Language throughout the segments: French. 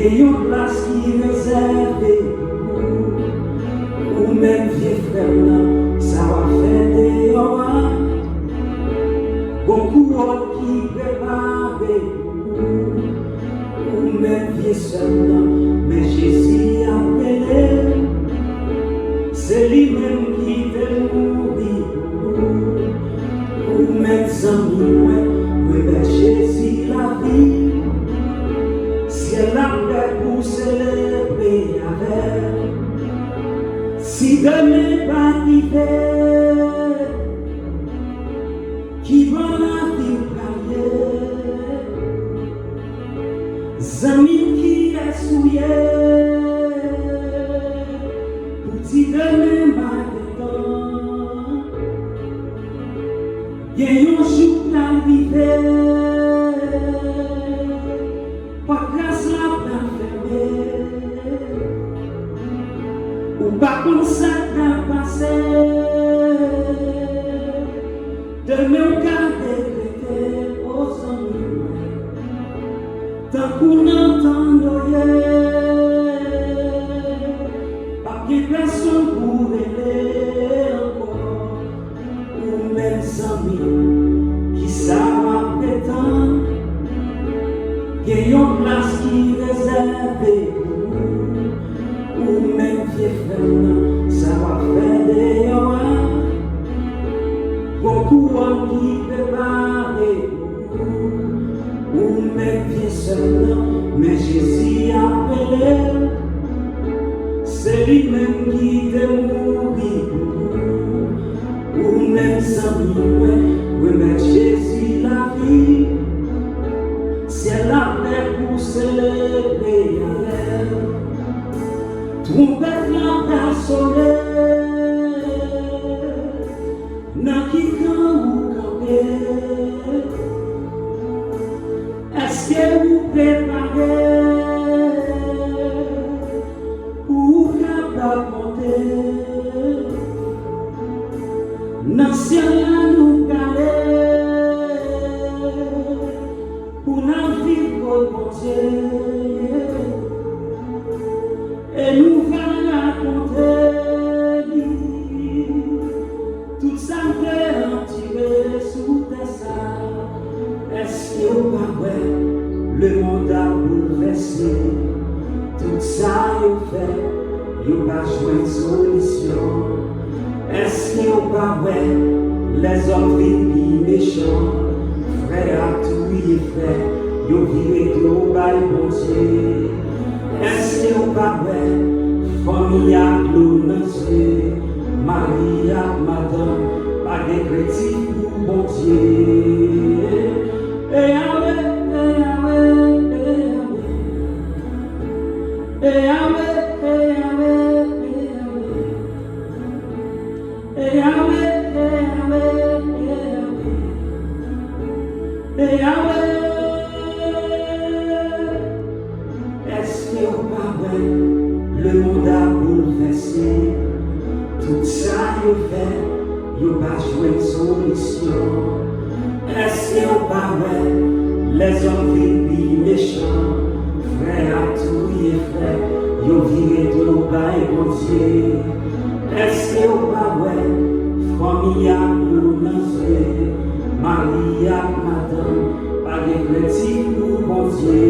y a une place qui est réservée ou même vieux frère là, ça va faire des horreurs. Beaucoup d'autres qui préparent ou même vieux seul là, mais Jésus a appelé. C'est lui-même qui te mourir ou même sans nous, mais Jésus la vie. Si elle a fait pour célébrer avec, si demain va arriver, qui va la vie ou carrière, amis qui est souillé, pour dire demain va arriver, il y a un jour d'arriver. Ou pas comme ça n'a passé, demain on garde aux amis, tant qu'on entend pas que personne pour aider encore, ou même amis qui savent prétendre, qu'il y a une place qui est réservée. Ou même vieux frère, ça va faire des horreurs. Beaucoup d'hommes qui préparent, ou même vieux seul, mais Jésus a appelé. C'est lui-même qui te mourir, ou même sans nous, oui, mais Jésus la vie. Si elle a fait pour célébrer avec. Trompette la personne, n'a qui quand vous campez. Est-ce que vous préparez pour capable monter? Dans ciel nous caler pour nous vivre au bon Dieu. Et nous allons raconter tout ça fait tirer sous tes salles. Est-ce que vous pas le monde a bouleversé? Tout ça vous fait, vous pas joué une solution. Est-ce que vous pas les hommes vivent méchants? Frère à tout y fait, vous vivez tout bas bon Dieu. Est-ce que vous pas famille à l'honneur, Marie à madame, pas de chrétien pour bon Dieu. Et Yahweh, est-ce que vous pas le monde a bouleversé? Tout ça vous fait, vous pas joué une solution. Est-ce que vous pas les hommes vivent méchants? Frère à tout y est fait, vous vivez tout bas et bon Dieu. Est-ce que vous pas famille à l'honneur, Marie à madame, pas de chrétien pour bon Dieu.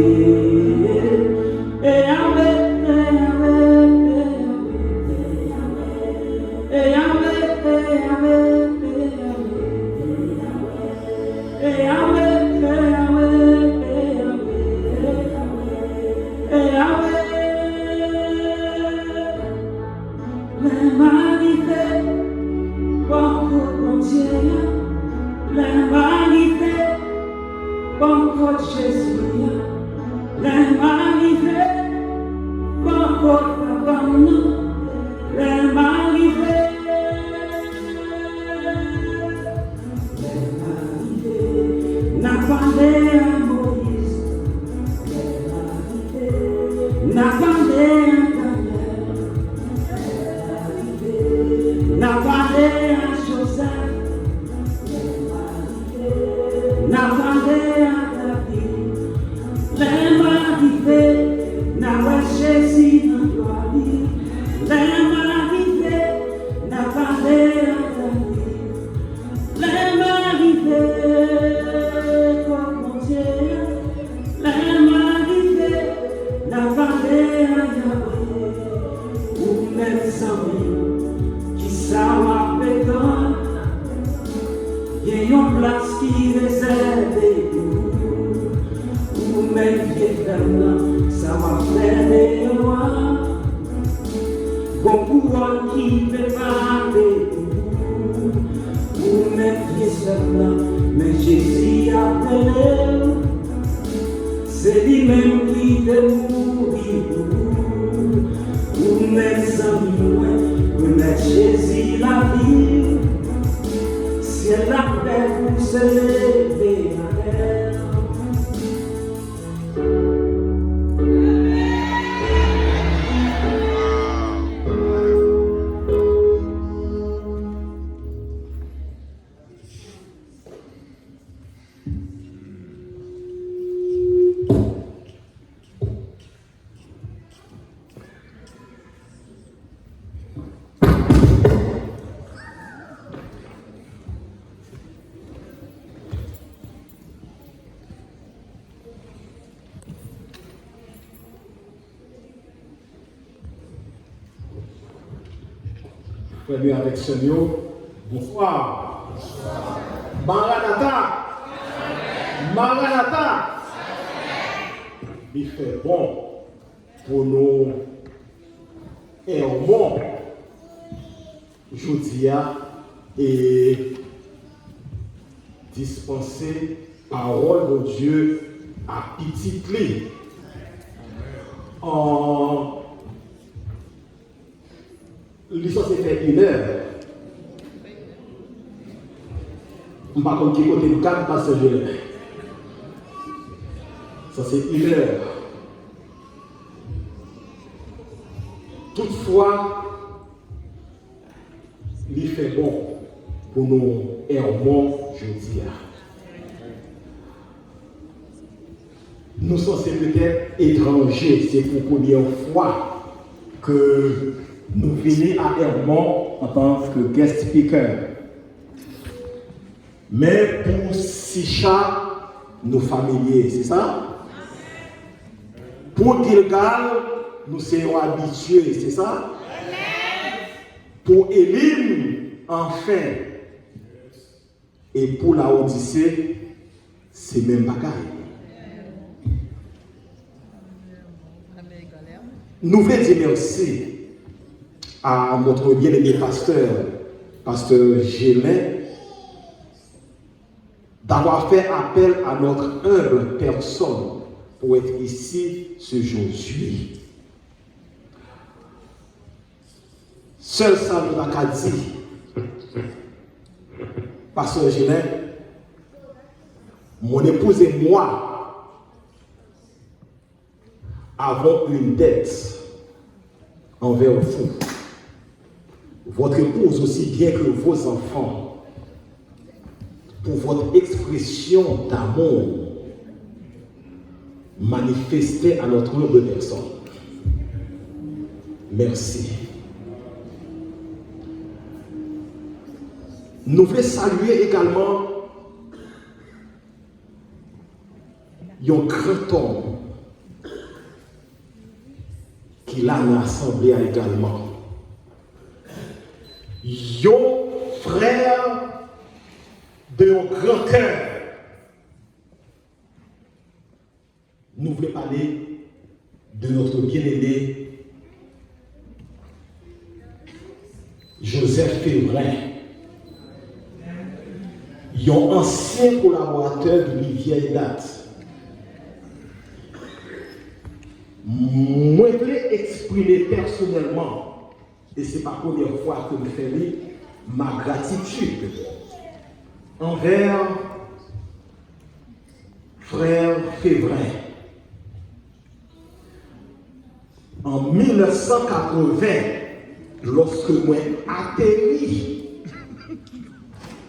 Et Yahweh, Jésus, les manifestes, n'a une place qui réservée pour mes pieds fermes, ça m'a fait des lois. Bon pouvoir qui fait parler pour mes pieds fermes, mais Jésus a appelé. C'est lui-même qui te mourir pour mes amis, pour mettre Jésus la vie. C'est la paix pour se lever à terre. Premier avec Seigneur, bonsoir. Maranatha. Maranatha. Il fait bon pour nous et au monde. Jodia et dispenser parole de Dieu à petit clé. L'histoire s'est fait 1 heure. Je ne sais pas comme qui côté le cadre parce que ça c'est 1 heure. Toutefois, il fait bon pour nous errements, je dis. Nous sommes peut-être étrangers, c'est pour la première fois que nous venons à Hermont en tant que guest speaker. Mais pour Sicha, nous familiers, c'est ça? Pour Gilgal, nous sommes habitués, c'est ça? Pour Élim, enfin. Et pour la Odyssée, c'est même bagaille. Nous voulons dire merci à notre bien-aimé pasteur Gélin, d'avoir fait appel à notre humble personne pour être ici ce jour-ci. Seul ça nous a dit, pasteur Gélin, mon épouse et moi avons une dette envers vous. Votre épouse aussi bien que vos enfants, pour votre expression d'amour manifestée à notre humble personne. Merci. Nous voulons saluer également un grand homme qui l'a dans l'assemblée également. Yon frère de un grand cœur. Nous voulons parler de notre bien-aimé Joseph Févrin. Yon ancien collaborateur de vieille date. Moi, je voulais exprimer personnellement, et ce n'est pas la première fois que je fais ma gratitude envers frère Févrin. En 1980, lorsque moi atterri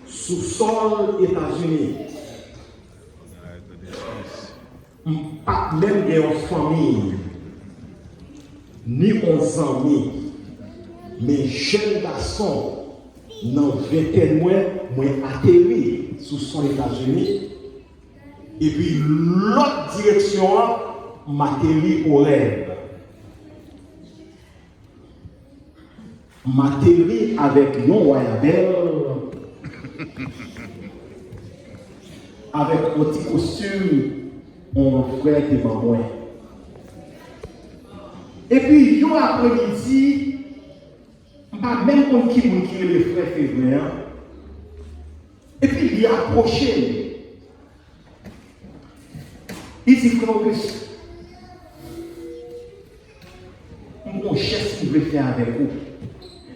sous sol États-Unis, pas même en famille, ni en amis, mais jeunes garçons, dans 21 mois, moi atterri sous son États-Unis, et puis l'autre direction m'atterri au rêve. M'atterri avec non royabel avec un petit costume, on ferait des mamans. Et puis, yo après-midi, pas même comme qui est le frère février. Et puis, il est approché. Il dit, frère Auguste, mon chef qu'il veut faire avec vous.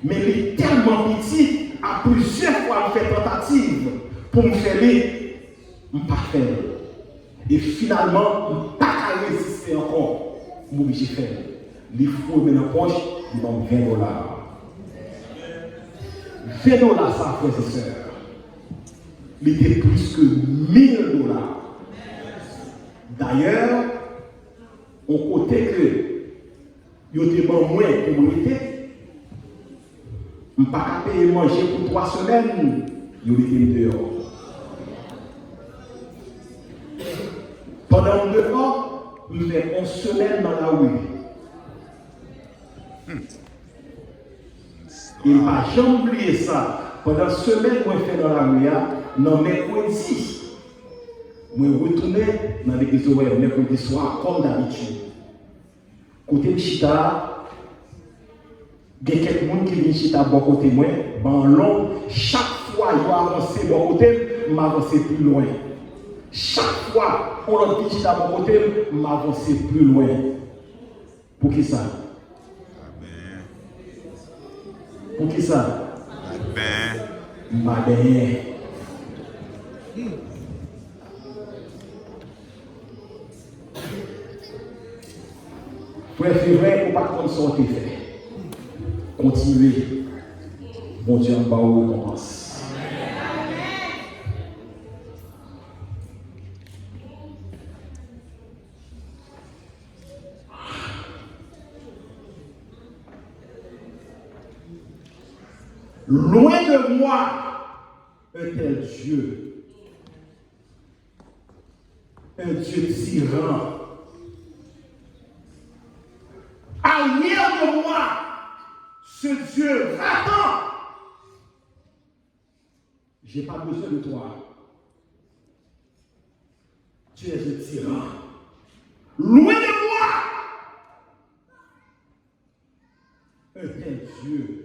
Mais il est tellement petit, à plusieurs fois, il fait tentative pour me faire les, je ne pas faire. Et finalement, je ne pas résister encore. Je suis obligé de faire. Il faut mettre dans la poche, il donne $20. $20, ça, frères et sœurs. Il était plus que $1000. D'ailleurs, on côté que il y a moins de communauté, je ne peux pas payer manger pour 3 semaines, il y a dehors. Pendant 2 ans, il fait 11 semaines dans la rue. Il ne va jamais oublier ça. Pendant une semaine, moi, je fais dans la rue, non, mercredi, moi, je retourne dans l'église mercredi soir, comme d'habitude. Côté de Chita, il y a quelqu'un qui vient Chita bon côté moi, ben long, chaque fois il va avancer bon côté, m'avancer plus loin. Chaque fois on a dit Chita bon côté, m'avancer plus loin. Pour qui ça? Pour qui ça? Ma bien. Frère, c'est vrai qu'on ne pas comme ça on fait. Continuez. Bon Dieu, en bas où on commence. Loin de moi un tel Dieu. Un Dieu tyran. Arrière de moi, ce Dieu ratant. Je n'ai pas besoin de toi. Tu es un tyran. Loin de moi, un tel Dieu.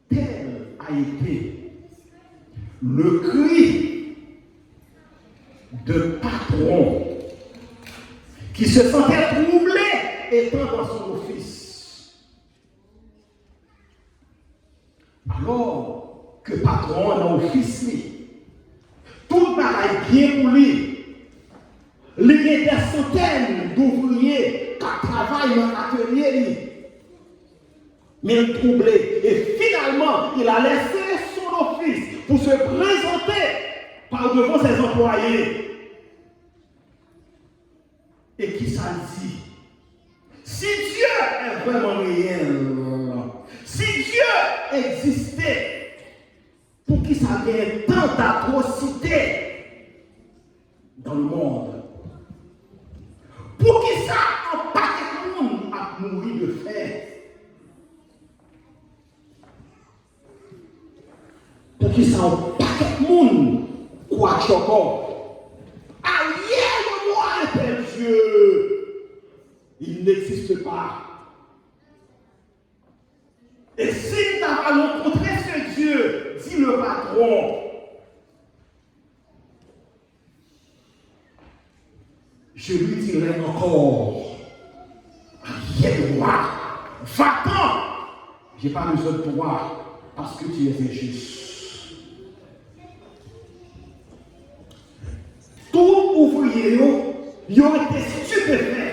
Tel a été le cri de patron qui se sentait troublé étant dans son office. Alors que patron dans l'office, tout va bien pour lui. Il y a des centaines d'ouvriers qui travaillent dans l'atelier. Mais il troublé. Et finalement, il a laissé son office pour se présenter par devant ses employés. Et qui ça dit? Si Dieu est vraiment réel, si Dieu existait, pour qui ça gagne tant d'atrocités dans le monde? Pour qui ça un paquet de monde a mouru de faim? Pour qui ça un paquet de monde quoi encore? Arrière de moi, tel Dieu, il n'existe pas. Et si nous avons rencontré ce Dieu, dit le patron, je lui dirai encore, arrière de moi, va-t'en, je n'ai pas besoin de toi, parce que tu es injuste. Tout ouvrier, ils ont été stupéfaits.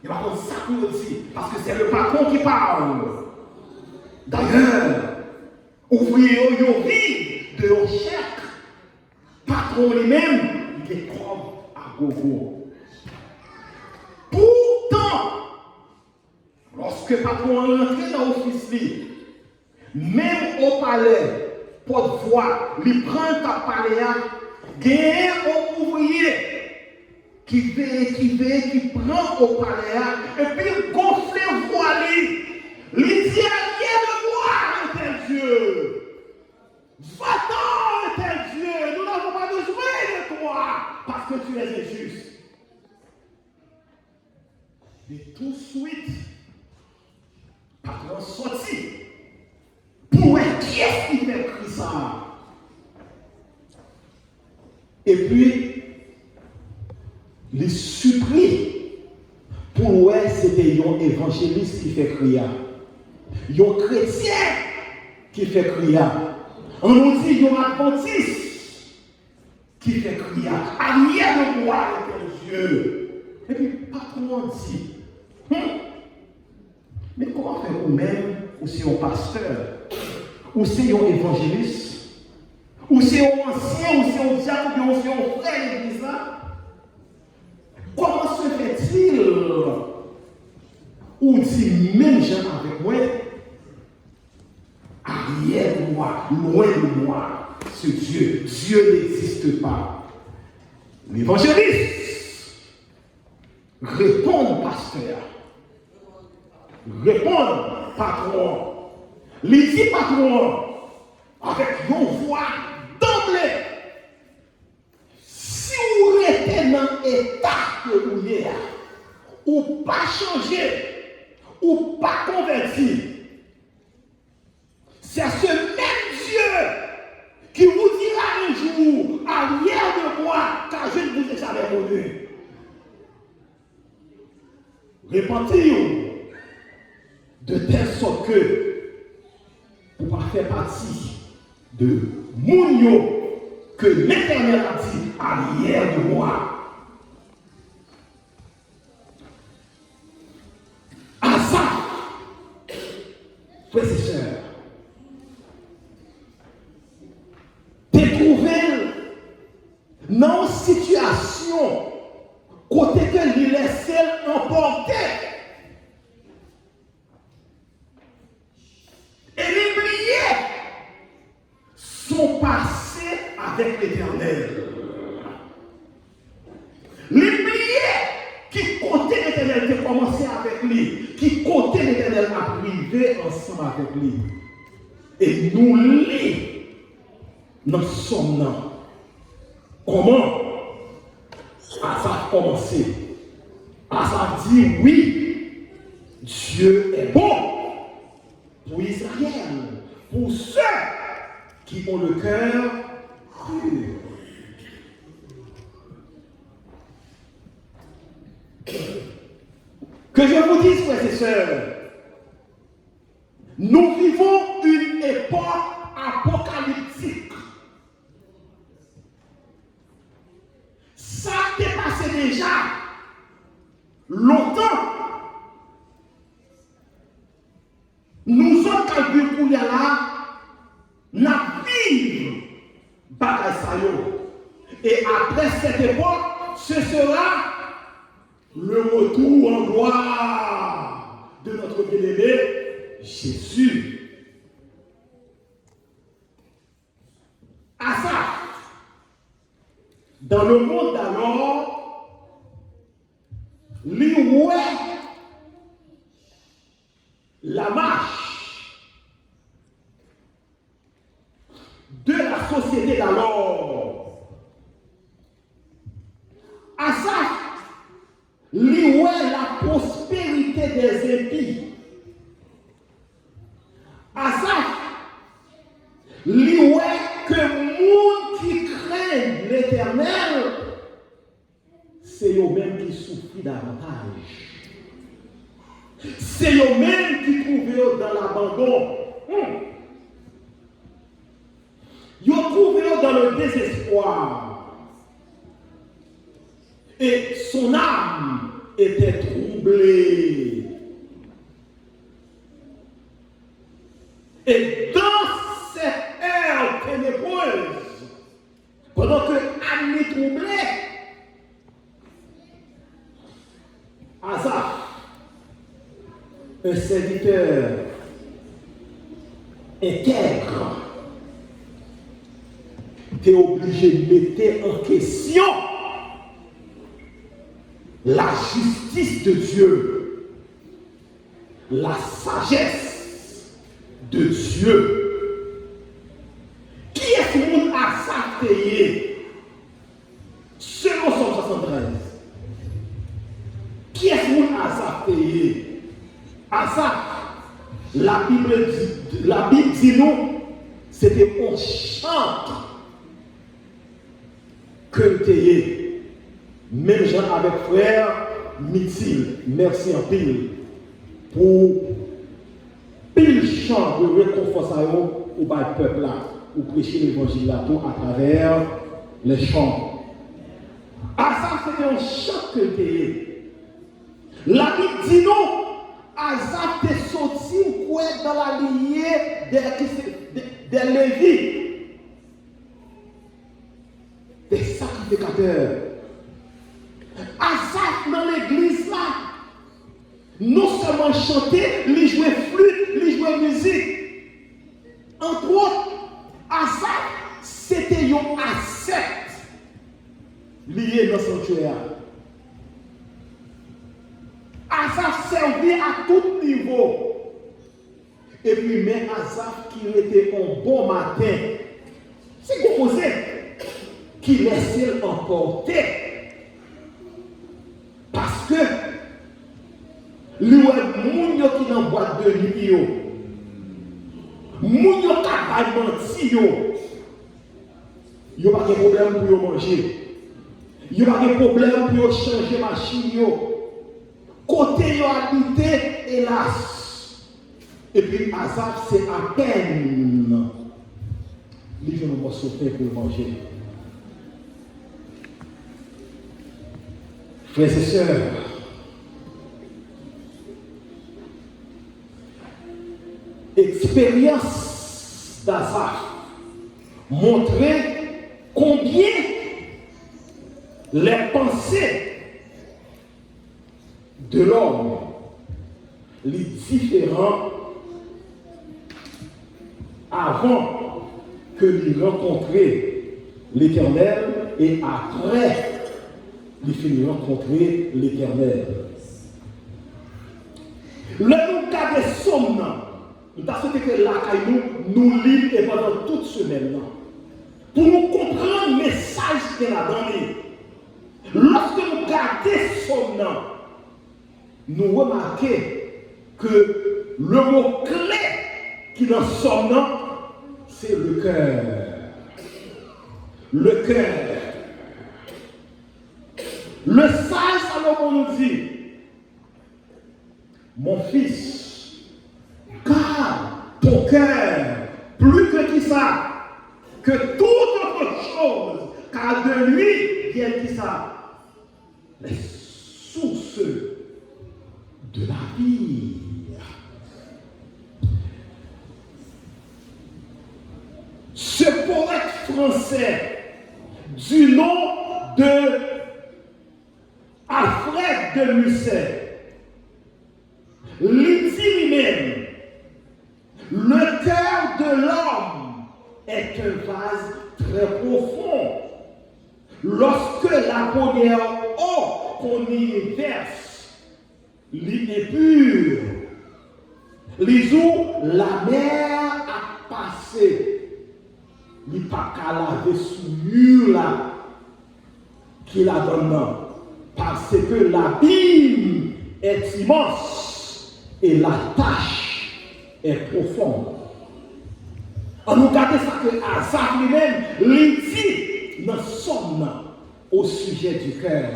Il va comme ça pour aussi, parce que c'est le patron qui parle. D'ailleurs, ouvriers, ils ont vu de leur chèque. Patron lui-même, il est comme à gogo. Pourtant, lorsque le patron est entré dans l'office, même au palais, porte-voix, il prend ta palais, il y a un ouvrier qui prend au palais, et puis il gonfle voilé. Il dit à de moi, tel Dieu. Va-t'en, tel Dieu. Nous n'avons parce que tu es injuste. Et tout de suite, patron sorti. Pour qui est-ce qui fait écrit ça? Et puis, les supplie pour ouais, c'était un évangéliste qui fait crier. Un chrétien qui fait crier. On nous dit un adventiste qui fait crier. Arrière de moi, Dieu. Et puis, patron dit, mais comment faire vous-même, ou c'est un pasteur, ou c'est un évangéliste, ou c'est un ancien, ou c'est un diable, ou c'est un frère de l'église là? Comment se fait-il, ou dit même gens avec moi, arrière de moi, loin de moi, ce Dieu, Dieu n'existe pas. L'évangéliste répond pasteur, répond patron, il dit patron, avec une voix d'emblée. Si vous êtes dans l'état que vous êtes, ou pas changé, ou pas converti, c'est ce même Dieu qui vous dira un jour, arrière de moi, car je ne vous ai jamais connu. Répentez-vous de telle sorte que vous ne pas faire partie de Mounio que l'Éternel a dit arrière de moi. Asaph, frères et sœurs, découvrir dans une situation côté que il laisse emporter. Et l'oublier son passé avec l'Éternel. L'oublier qui côté l'Éternel qui a commencé avec lui, qui côté l'Éternel a privé ensemble avec lui. Et nous les nous sommes là. Comment? Asaph a commencé. Asaph dit oui, Dieu est bon pour Israël, pour ceux qui ont le cœur pur. Que je vous dise, frères et sœurs, nous vivons une époque apocalyptique. Ça t'est passé déjà longtemps. Nous sommes calculés pour y aller là, nous vivons bagaille ça yo. Et après cette époque, ce sera le retour en gloire de notre bien-aimé Jésus. Asaph, dans le monde d'alors, lui la marche de la société d'alors. Asaph, lui la prospérité des impies. Asaph, lui que monde qui craint l'Éternel, c'est eux-mêmes qui souffrent davantage. C'est eux-mêmes qui trouvent dans l'abandon. Ils trouvent dans le désespoir. Et son âme était troublée. Et dans cette ère ténébreuse, pendant que l'âme est troublée, Asaph, un serviteur intègre, était obligé de mettre en question la justice de Dieu, la sagesse de Dieu. Qui est ce monde Asaph selon son la Bible dit nous, c'était un chant que tu même Jean avec frère Mithil, merci en pile pour pile chant de réconfort au peuple là, ou prêcher l'évangile là tout à travers les chants. Asaph c'était un chant que tu la Bible dit non, Asaph est sorti dans la lignée des Lévites, des sacrificateurs. Asaph dans l'église là, non seulement chanter, il jouait flûte, il jouait musique. Entre autres, Asaph c'était un ascète lié dans le sanctuaire. Asaph servait à tout niveau. Et puis, mais Asaph qui était un bon matin, c'est composé, qui laissait emporter. Parce que, lui, moun yo qui dans boîte de nuit, moun yo qui menti, yo pas de problème pour manger. Yo pas de problème pour changer machine. Côté yo habité, hélas. Et puis Asaph, c'est à peine. Les gens vont sauter pour manger. Frères et sœurs, expérience d'Asaph montrait combien les pensées de l'homme, les différents avant que lui rencontrer l'Éternel et après lui finir rencontrer l'Éternel. Le nous garder somme, nous avons que là, nous lisons et pendant toute semaine pour nous comprendre le message qu'elle a donné. Lorsque nous gardons somme, nous remarquons que le mot clé qui dans son nom, c'est le cœur. Le cœur. Le sage Salomon nous dit, mon fils, garde ton cœur plus que qui ça, que toute autre chose, car de lui vient qui ça, les sources de la vie. Ce poète français du nom de Alfred de Musset, il dit lui-même, le cœur de l'homme est un vase très profond. Lorsque la première eau qu'on y verse, l'y est pure, les eaux, la mer a passé. Il n'y a pas qu'à laver sous là qui la donne, parce que l'abîme est immense et la tâche est profonde. En nous regardant ça que Asaph lui-même lui dit dans son nom au sujet du cœur.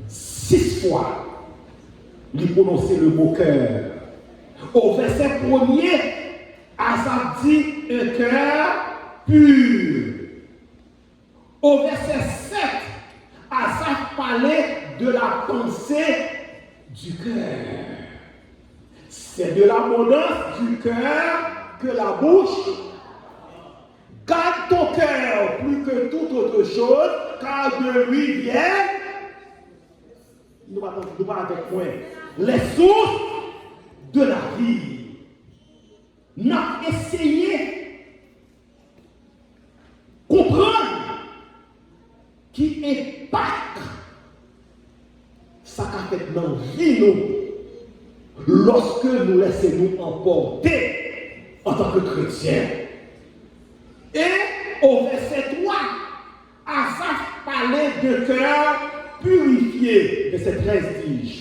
6 fois, il prononçait le mot cœur. Au verset 1er, Asaph dit un cœur pur. Au verset 7, Asaph parlait de la pensée du cœur. C'est de l'abondance du cœur que la bouche. Garde ton cœur plus que toute autre chose, car de lui vient, nous pas avec moi, les sources de la vie. N'a essayé de comprendre qui impacte ça qu'a fait dans la vie nous lorsque nous laissons nous emporter en tant que chrétiens. Et au verset 3, Asaph parlait de cœur purifié. Verset 13 dit.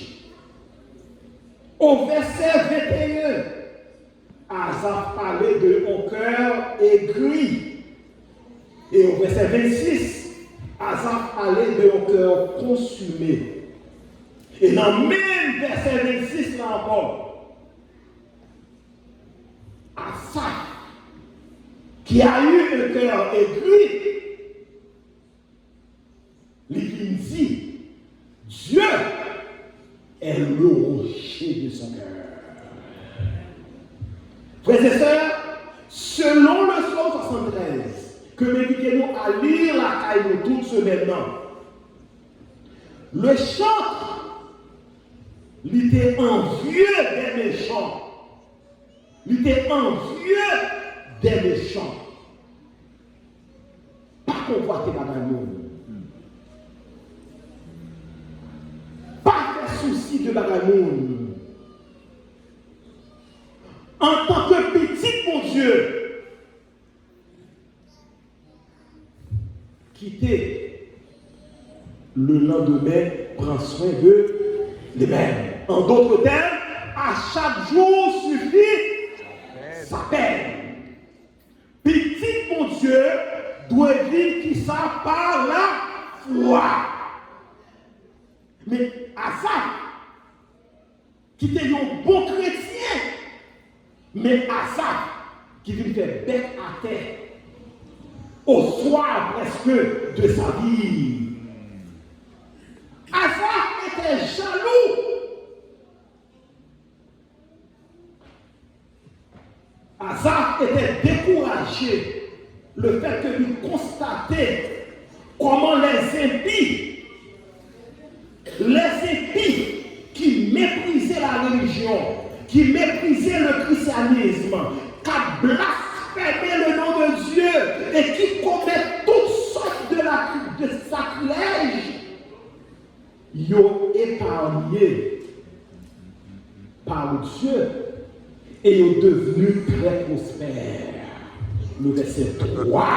Au verset 21, Asaph parlait de mon cœur aigri. Et au verset 26, Asaph parlait de mon cœur consumé. Et dans le même verset 26, là encore, Asaph, qui a eu un cœur aigri, il dit, Dieu est le rocher de son cœur. Frères et sœurs, selon le psaume 73, que m'invitez-nous à lire la caille toute semaine, le chant, il était envieux des méchants. Il était envieux des méchants. Pas convoiter madame. Pas faire souci de bagamoun. En tant que petit mon Dieu, quitter le lendemain, prend soin de lui-même. En d'autres termes, à chaque jour suffit sa peine. Petit mon Dieu doit vivre qui ça par la foi. Mais Asaph, qui était un bon chrétien, mais Asaph, qui vient faire bec à terre, au soir presque de sa vie. Asaph était jaloux. Asaph était découragé. Le fait que lui constatait comment les impies qui méprisaient la religion, qui méprisaient le christianisme, qui blasphémaient le nom de Dieu et qui commettent toutes sortes de sacrilèges, ils ont épargné par Dieu et ils sont devenus très prospères. Le verset 3.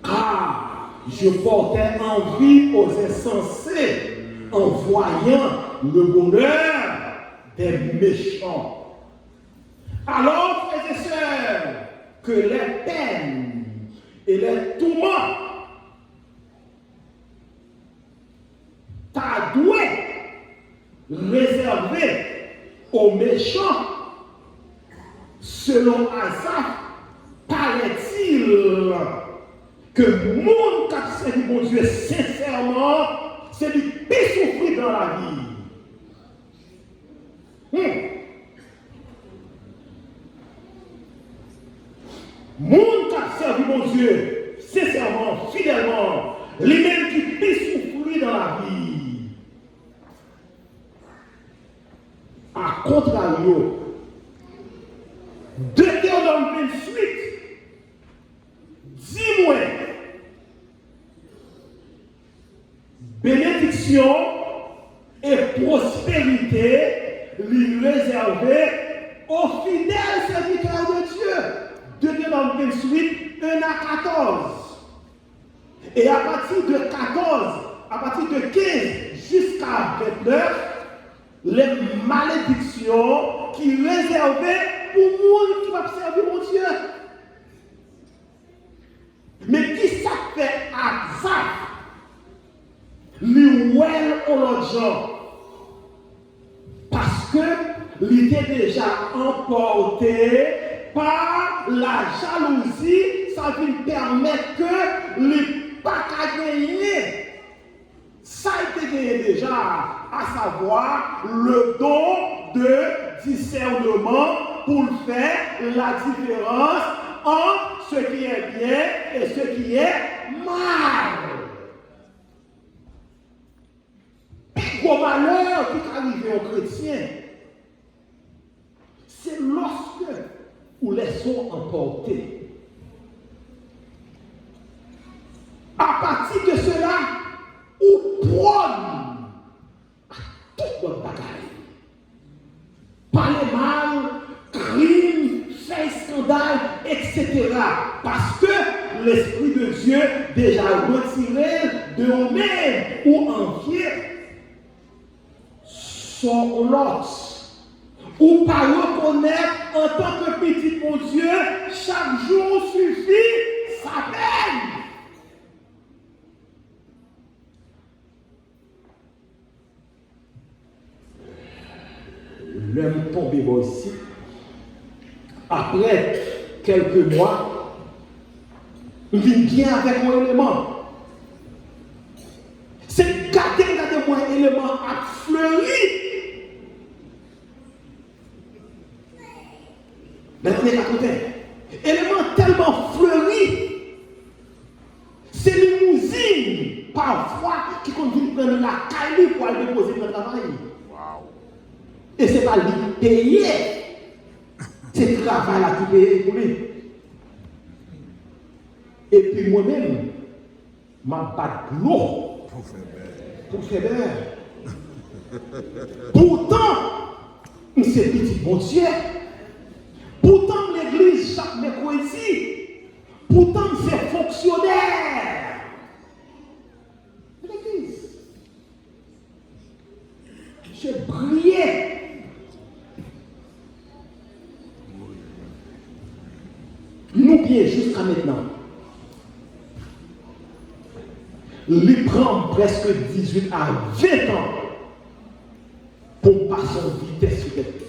Car je portais envie aux insensés en voyant le bonheur des méchants. Alors, frères et sœurs, que les peines et les tourments t'a doué réservé aux méchants, selon Asaph, paraît-il que le monde qui a servi mon Dieu sincèrement, c'est du pire souffrir dans la vie. Monde qui a servi mon Dieu sincèrement, fidèlement, les mêmes qui pire souffrir dans la vie. À contrario, Deutéronome 28, dis-moi, bénédiction et prospérité lui réservées aux fidèles serviteurs de Dieu. Deutéronome 28, 1 à 14. Et à partir de 14, à partir de 15 jusqu'à 29, les malédictions qui réservaient pour le monde qui va servir mon Dieu. Mais qui ça fait Asaph? Lui ou l'autre gens. Parce que il était déjà emporté par la jalousie, ça lui permet que les pas qu'à gagner. Ça a été gagné déjà, à savoir le don de discernement pour faire la différence entre ce qui est bien et ce qui est mal. Au malheur qui arrive aux chrétiens, c'est lorsque vous les sont emportés. À partir de cela, ou prône à toute notre bagaille. Parler mal, crime, faire scandale, etc. Parce que l'Esprit de Dieu déjà retiré de nous-mêmes ou envier son lot. ou pas reconnaître en tant que petit bon Dieu, chaque jour suffit sa peine. L'homme tombé aussi. Après quelques mois, il vient avec mon élément. C'est gardez mon élément a fleuri. Mais on est à côté. Élément tellement fleuri. C'est limousine, parfois, qui conduit prendre la caille pour aller déposer dans le travail. Et ce n'est pas lui payer. C'est le travail là qui paye pour lui. Et puis moi-même, je bats de l'eau pour faire beurre. Pourtant, c'est petit bon Dieu. Pourtant, l'église chaque mercredi. Pourtant, c'est fonctionnaire. L'église. J'ai brillé. Nous bien jusqu'à maintenant. Il prend presque 18 à 20 ans pour passer en vitesse sur cette.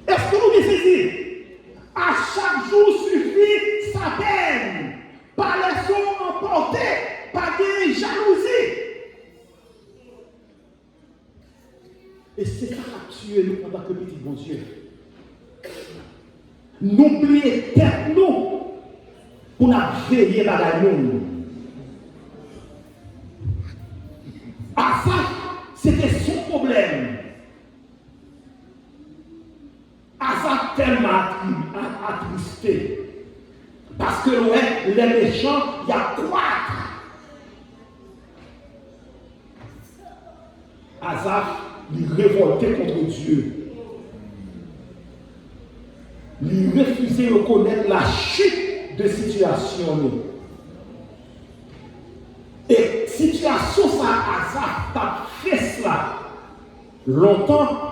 Est-ce que vous me saisissez? À chaque jour suffit sa peine. Pas les sons emportés, pas de jalousie. Et c'est ça qui a tué nous en tant que petit bon Dieu. N'oubliez tête nous pour nous veiller dans la nous. À ça, c'était son problème. À ça, tellement attristé. Parce que ouais, les méchants, il y a quoi? Asaph, il révoltait contre Dieu. Il refusait de reconnaître la chute de situation. Et situation ça, Asaph, t'a fait cela longtemps.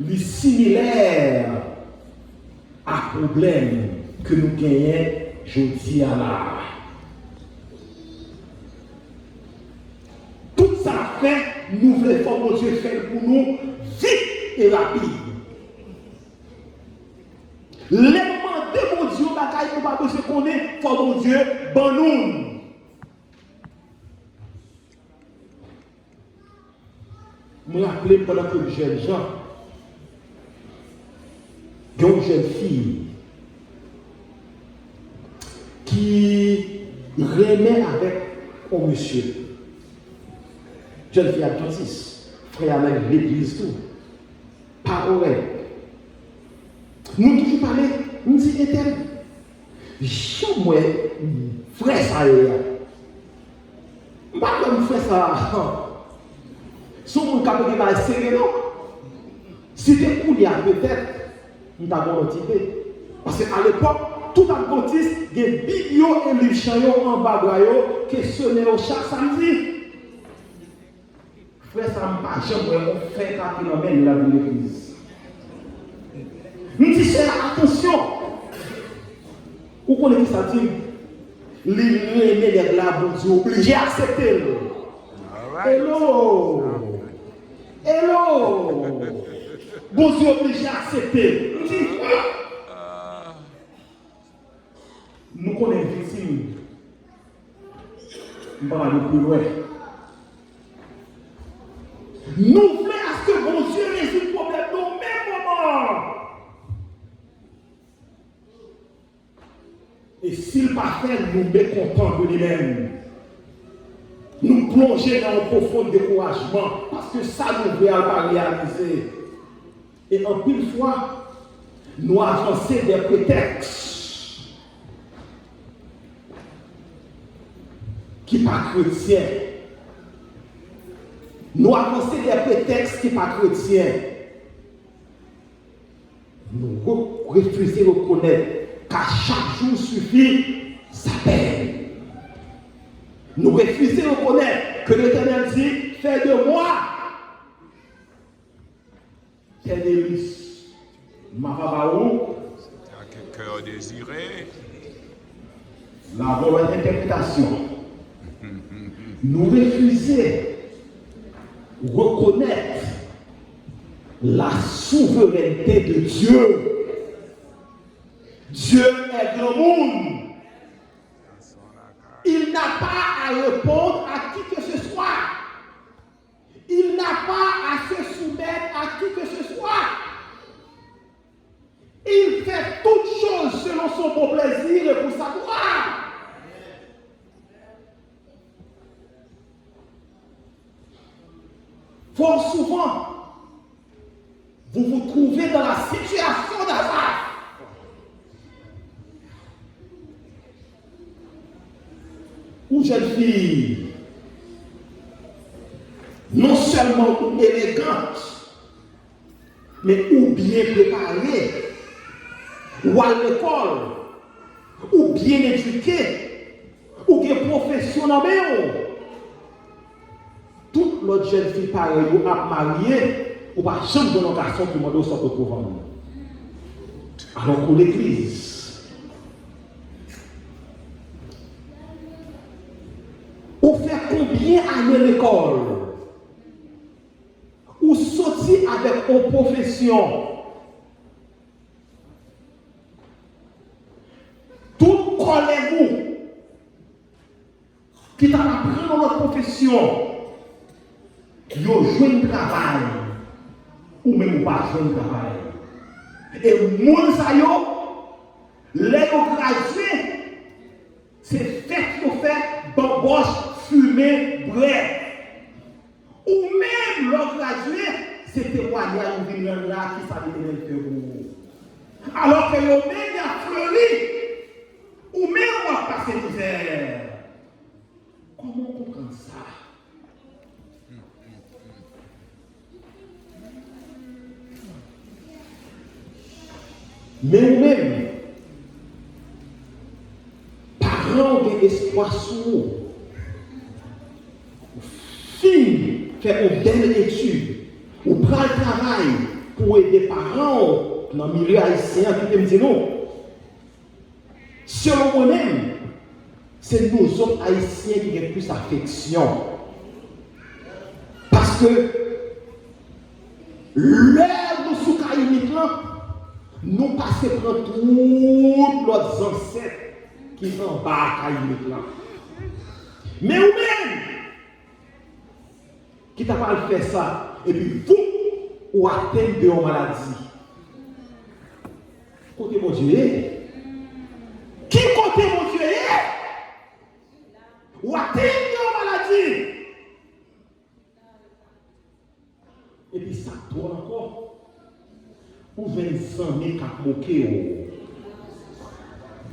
Les similaires à problème que nous gagnons jeudi à la. Tout ça fait, nous voulons mon Dieu faire pour nous vite et rapide. L'élément de mon Dieu, bagaille pour pas se connaître, faut mon Dieu, bon nous. Je me rappelle pendant que jeune Jean, une jeune fille qui remet avec un monsieur. Jeune fille adventiste, frère avec l'église tout. Pas oreille. Nous toujours parler, nous disons éternel. Moi, frère ça est. Pas comme frère ça. Si on capable de faire serré, non. Si tu es peut-être. Nous avons motivé. Parce qu'à l'époque, tout adventiste, il y a des biblios et livres chaillons en bas de questionnaient chaque samedi. Frère, ça ne pas jamais fait quand il emmène la vie de l'église. Nous disons, attention. Vous connaissez qui ça dit? Les là, bon Dieu, obligé à accepter. Hello. Hello. Bon Dieu obligé à accepter. Nous connaissons victime. Nous allons aller plus loin. Nous voulons à ce que bon Dieu résout le problème au même moment. Et s'il pas fait, nous mécontents de lui-même. Nous plonger dans un profond découragement parce que ça nous ne va pas réaliser. Et en pile fois, nous avançons des prétextes qui ne sont pas chrétiens. Nous avançons des prétextes qui ne sont pas chrétiens. Nous refusons de reconnaître qu'à chaque jour suffit sa peine. Nous refusons de reconnaître que l'Éternel dit, fais de moi À quel cœur désiré. La bonne interprétation. Nous refusons reconnaître la souveraineté de Dieu. Dieu est grand monde. Il n'a pas à répondre à qui que ce soit. Il n'a pas à se soumettre à qui que ce soit. Il fait toutes choses selon son bon plaisir et pour sa gloire. Fort souvent, vous vous trouvez dans la situation d'Azaph. Où jeune fille, non seulement élégante, mais ou bien préparée, ou à l'école, ou bien éduquée, ou bien professionnelle. Toute l'autre jeune fille pareille, ou a marié, ou pas jamais de nos garçons qui m'ont donné ça pour pouvoir. Alors pour l'église, ou fait combien d'années l'école? Ou sorti avec une profession? Tout collègue qui t'a appris dans notre profession, yo joué un travail, ou même pas joué un travail. Et moun sa yo, les gradués, c'est fait qu'on fait bamboche, fumée, bref. Ou même le gradué, c'est témoignage ou bien là qui s'habille de faire. Alors que yo même y a fleuri, ou même on va passer l'hiver. Comment comprendre ça? Mais nous-mêmes, parents ont espoir sur nous. Filles fait une belle étude, ou prend le travail pour aider les parents dans le milieu haïtien qui me dit non. Selon moi-même, c'est nous autres haïtiens qui avons plus affection. Parce que l'heure de Soukaïmik là, nous passons par tous nos ancêtres qui sont en bas à Kaïmik là. Mais vous-même, qui t'a pas fait ça, et puis vous, ou atteindre de une maladie. Côté mon Dieu est? Qui côté mon Dieu est? Ou atteindre de une maladie. Et puis ça tourne encore. Ou 20 ans, mais qu'à moquer.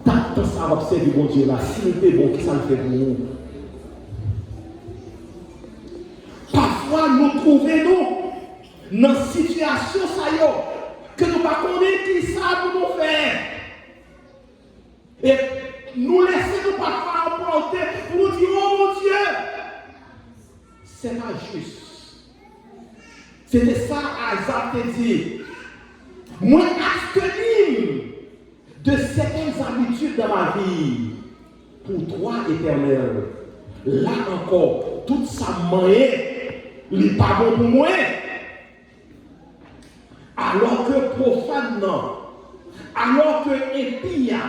Tant ça va observer mon Dieu là. Si il était bon, qui ça le fait pour nous? Parfois, nous trouvons dans une situation que nous ne connaissons qui ça pour nous faire. Et nous laissons parfois emporter pour nous dire, oh mon Dieu, c'est pas juste. C'était ça, Azaph te dit. Moi, abstenir de certaines habitudes dans ma vie pour toi, Éternel. Là encore, toute sa moyen, il n'est pas bon pour moi. Alors que profane, alors que épia,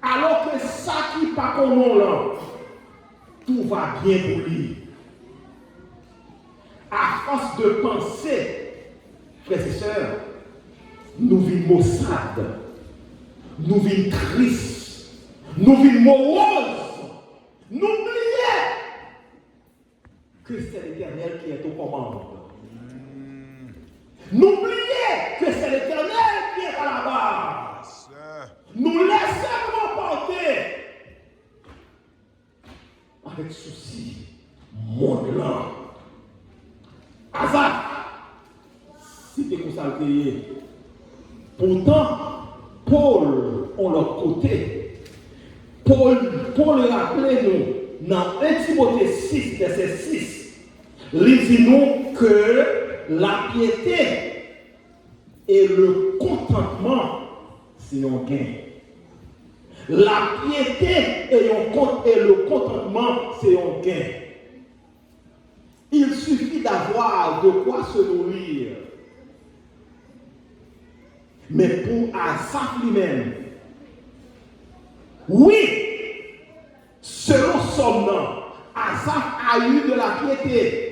alors que ça qui pas comme là, tout va bien pour lui. À force de penser, frères et sœurs, nous vivons maussades, nous vivons tristes, nous vivons moroses, n'oubliez que c'est l'Éternel qui est aux commandes. N'oubliez que c'est l'Éternel qui est à la barre. Nous laissons nous porter avec souci, monde là. Azaph, si tu es consulté. Pourtant, Paul, on leur côté. Paul le rappelait nous, dans 1 Timothée 6, verset 6, il dit nous que la piété et le contentement, c'est un gain. La piété et le contentement, c'est un gain. Il suffit d'avoir de quoi se nourrir. Mais pour Asaph lui-même, oui, selon son nom, Asaph a eu de la piété.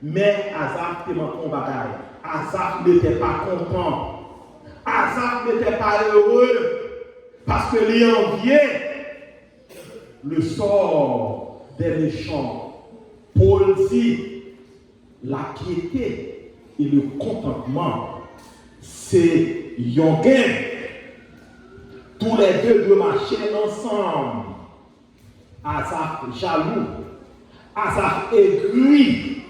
Mais Asaph était en bataille. Asaph n'était pas content. Asaph n'était pas heureux parce que lui enviait le sort des méchants. Paul dit, la piété et le contentement, c'est un gain. Tous les deux doivent marcher ensemble. Asaph jaloux, Asaph aigri,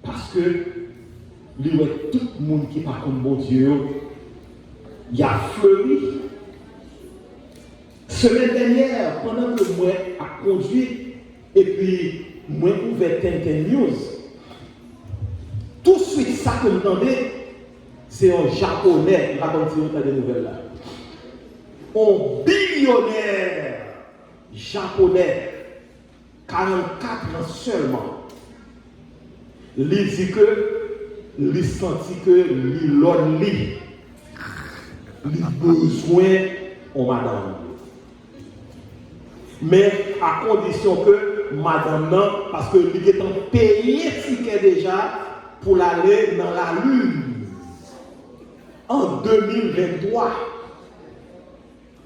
parce que lui, tout le monde qui parle comme bon Dieu, il a fleuri. Semaine dernière, pendant que moi a conduit, et puis moi ouvert Tintin News, tout de suite, ça que vous entendez, c'est un japonais qui raconte des nouvelles là. Un billionnaire japonais, 44 ans seulement, il dit que, il sentit que il a besoin de madame. Mais à condition que madame non, parce que il est en payé ticket déjà pour aller dans la lune en 2023.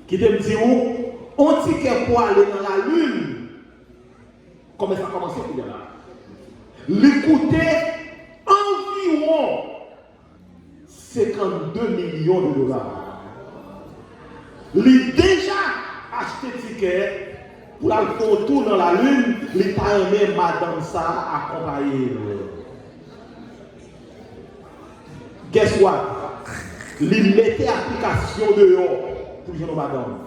Qui te me dit où on ticket pour aller dans la lune. Comment ça a commencé pour là? Il coûtait environ 52 millions de dollars. Il a déjà acheté ticket pour aller faire un tour dans la lune. Il a aimé madame ça accompagner. Guess what? Il mettait application dehors pour jeune madame.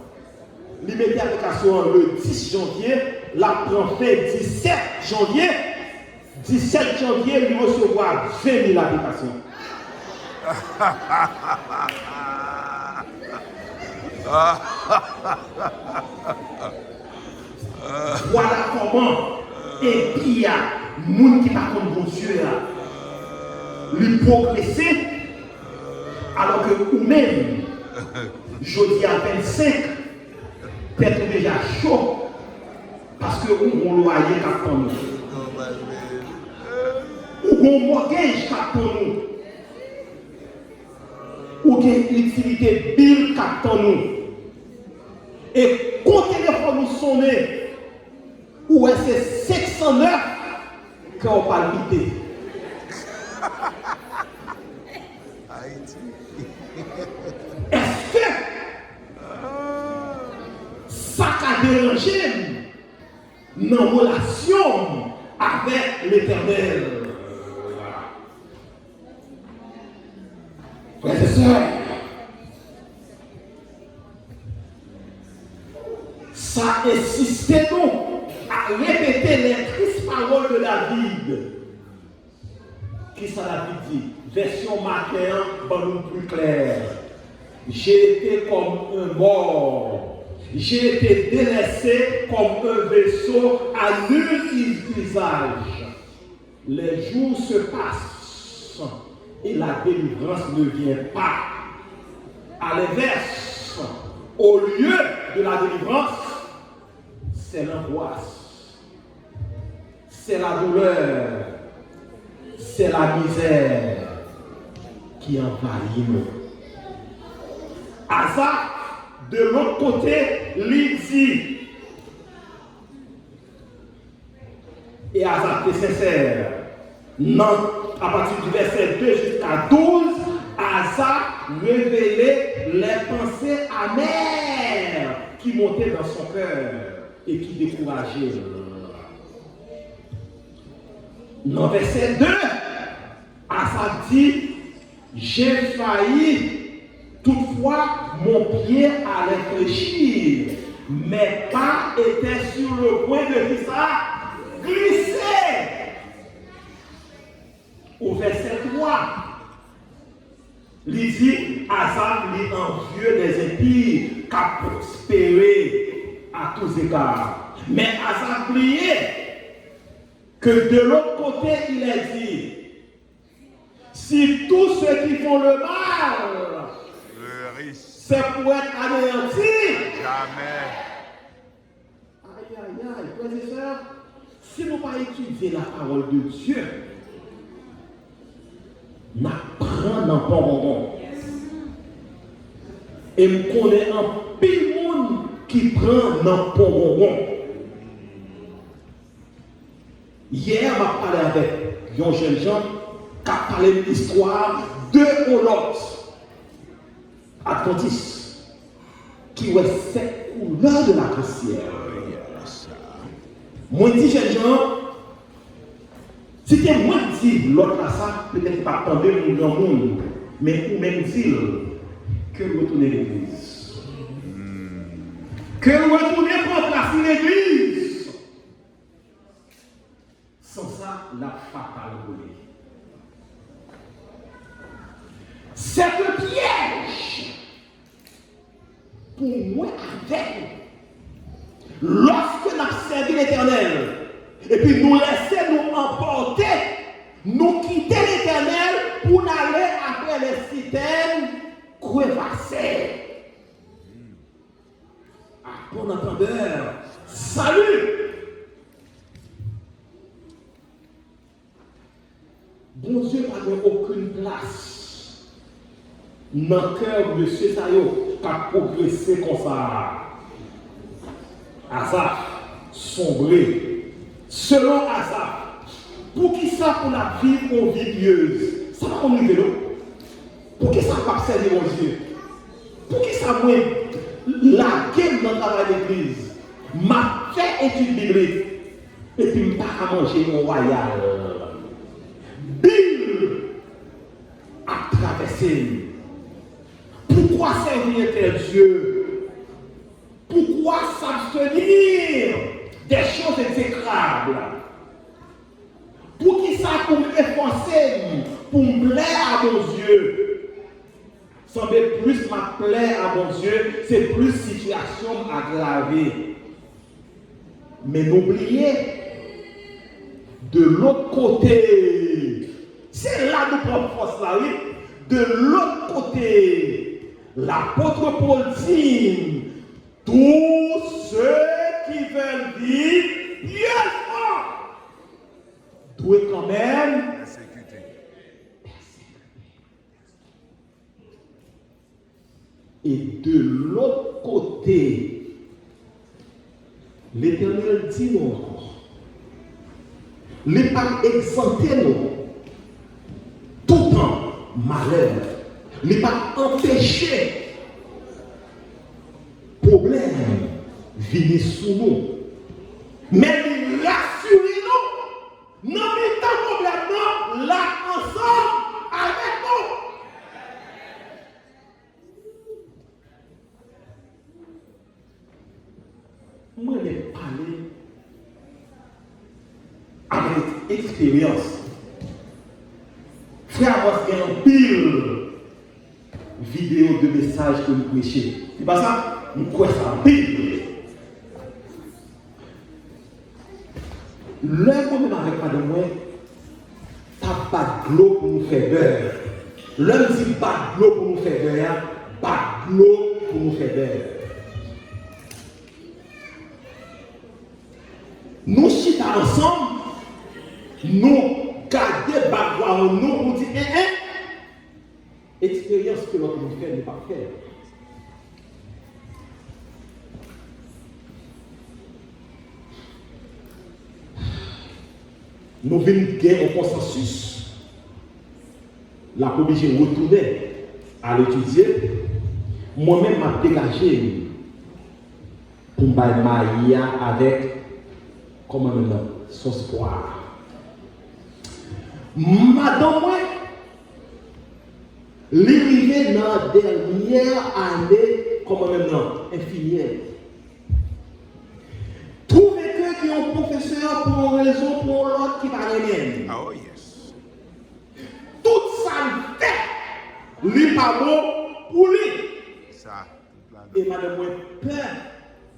Il mettait application le 10 janvier, la prend fait 17 janvier. 17 janvier, il recevra 20 000 applications. Voilà comment, et puis il y a des gens qui parlent comme bon Dieu, lui progresser, alors que vous-même, jeudi à 25, peut-être déjà chaud, parce que vous loyer qu'à nous. Ou un mortgage qu'à nous. Ou une utilité bill qu'à nous. Et quand le téléphone nous sonne, ou est-ce 609 qu'on va quitter. Est-ce que ça a dérangé nos relations avec l'Éternel? Frères et sœurs, ça insistait donc à répéter les tristes paroles de David. Qui ça David dit? Version matin, bon plus clair. J'ai été comme un mort. J'ai été délaissé comme un vaisseau à nul usage. Les jours se passent et la délivrance ne vient pas. À l'inverse, au lieu de la délivrance, c'est l'angoisse, c'est la douleur, c'est la misère qui envahit nous. Asaph, de l'autre côté, lui dit, et Asaph est sincère, non, à partir du verset 2 jusqu'à 12, Asaph révélait les pensées amères qui montaient dans son cœur et qui décourageaient. Dans verset 2, Asaph dit, j'ai failli. Toutefois, mon pied allait fléchir, mes pas étaient sur le point de glisser. Au verset 3, 3. Il dit, Asa est envieux des impies, qui a prospéré à tous égards. Mais Asa oublié que de l'autre côté, il a dit, si tous ceux qui font le mal, c'est pour être anéantis. Jamais. Aïe, aïe, aïe, frères et sœurs, si nous pas étudier la parole de Dieu, nous apprenons dans bon moment. Et nous connaissons un pile monde qui prend dans bon moment. Hier, je parlais avec un jeune gens qui a parlé de l'histoire de Holocaustes adventistes qui ont cette couleur de la poussière. Moi, je dis, jeune gens, si tu moi dit l'autre là, ça, peut-être pas attendre le grand monde, mais ou même dire que retourner l'église. Que retourner pour placer l'église. Sans ça, la fatale volée. C'est un piège pour moi avec. Lorsque nous avons servi l'Éternel, et puis nous laisser nous emporter, nous quitter l'Éternel pour aller après les citernes crevassées. À bon entendeur, salut! Bon Dieu n'a aucune place dans le cœur de ceux qui a progressé comme ça. Asaph, sombré. Selon Asaph, pour qui ça pour la vie convivieuse? Ça va comme vélo. Pour qui ça pas servir mon Dieu? Pour qui ça moi la guerre dans le travail d'église? M'a fait étude biblique. Et puis je pas à manger mon royal. Bible a traversé. Pourquoi servir tel Dieu? Pourquoi s'abstenir des choses exécrables? Pour qui ça pour m'efforcer, pour me plaire à mon Dieu? Semble plus ma plaire à mon Dieu, c'est plus situation aggravée. Mais n'oubliez, de l'autre côté, c'est là nous prenons force là, oui. De l'autre côté, l'apôtre Paul dit, tous ceux qui veulent vivre pieusement doivent quand même persécuter. Et de l'autre côté, l'Éternel dit nous encore, les pas exempter nous tout temps malheur, les pas empêcher problème venir sous nous. Mais il rassure nous, non mais tant problème non, là ensemble avec nous. Moi, je vais parler avec expérience. Frère, moi, c'est un pile vidéo de messages que nous prêchons. C'est pas ça? Nous croyons ça en pile. L'un qu'on même avec madame moi, t'as pas de l'eau pour nous faire beurre. L'un dit pas de l'eau pour nous faire beurre, pas de l'eau pour nous faire beurre. Nous chita ensemble, nous garder bagarre nous pour dire expérience que l'autre nous fait n'est pas faire. Nous venons gagner un consensus. La obligé de retourner à l'étudier. Moi-même, je suis dégagé pour me marier avec, comment maintenant, sauce poire. Madame, moi, l'arrivée dans la dernière année, comment maintenant, infirmière. Trouvez que qui est un professeur pour une raison, pour l'autre qui va rien. Oh yes. Tout Lui pas bon pour lui. Ça. Et madame, moi, peur,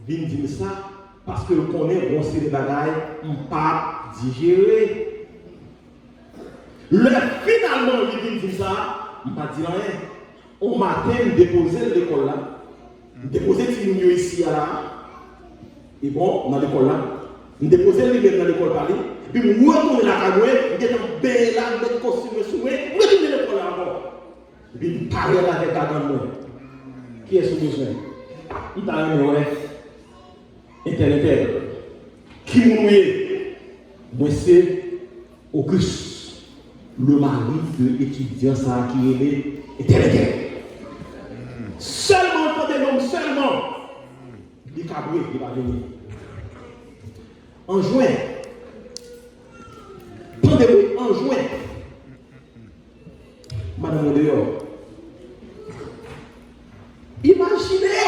vient dire ça parce que le connaît, bon, c'est des bagailles, on pas digérer. Finalement, il vient dire ça, on pas dire rien. Au matin, il déposait l'école là. Il déposait Timounio ici là. Et bon, dans l'école là. Il déposait lui-même dans l'école par lui. Puis, je retourne la cagouille, je suis belle là, je suis costume souhait, je retourne l'école là encore. Et puis, je parle avec la dame. Qui est ce besoin? Il t'a aimé, ouais. Internet. Qui mouille? Moi, c'est Auguste, le mari de l'étudiant ça qui est Internet. Seulement, quand des hommes, seulement, il va venir. En juin, pendez-vous, en juin, madame dehors, imaginez,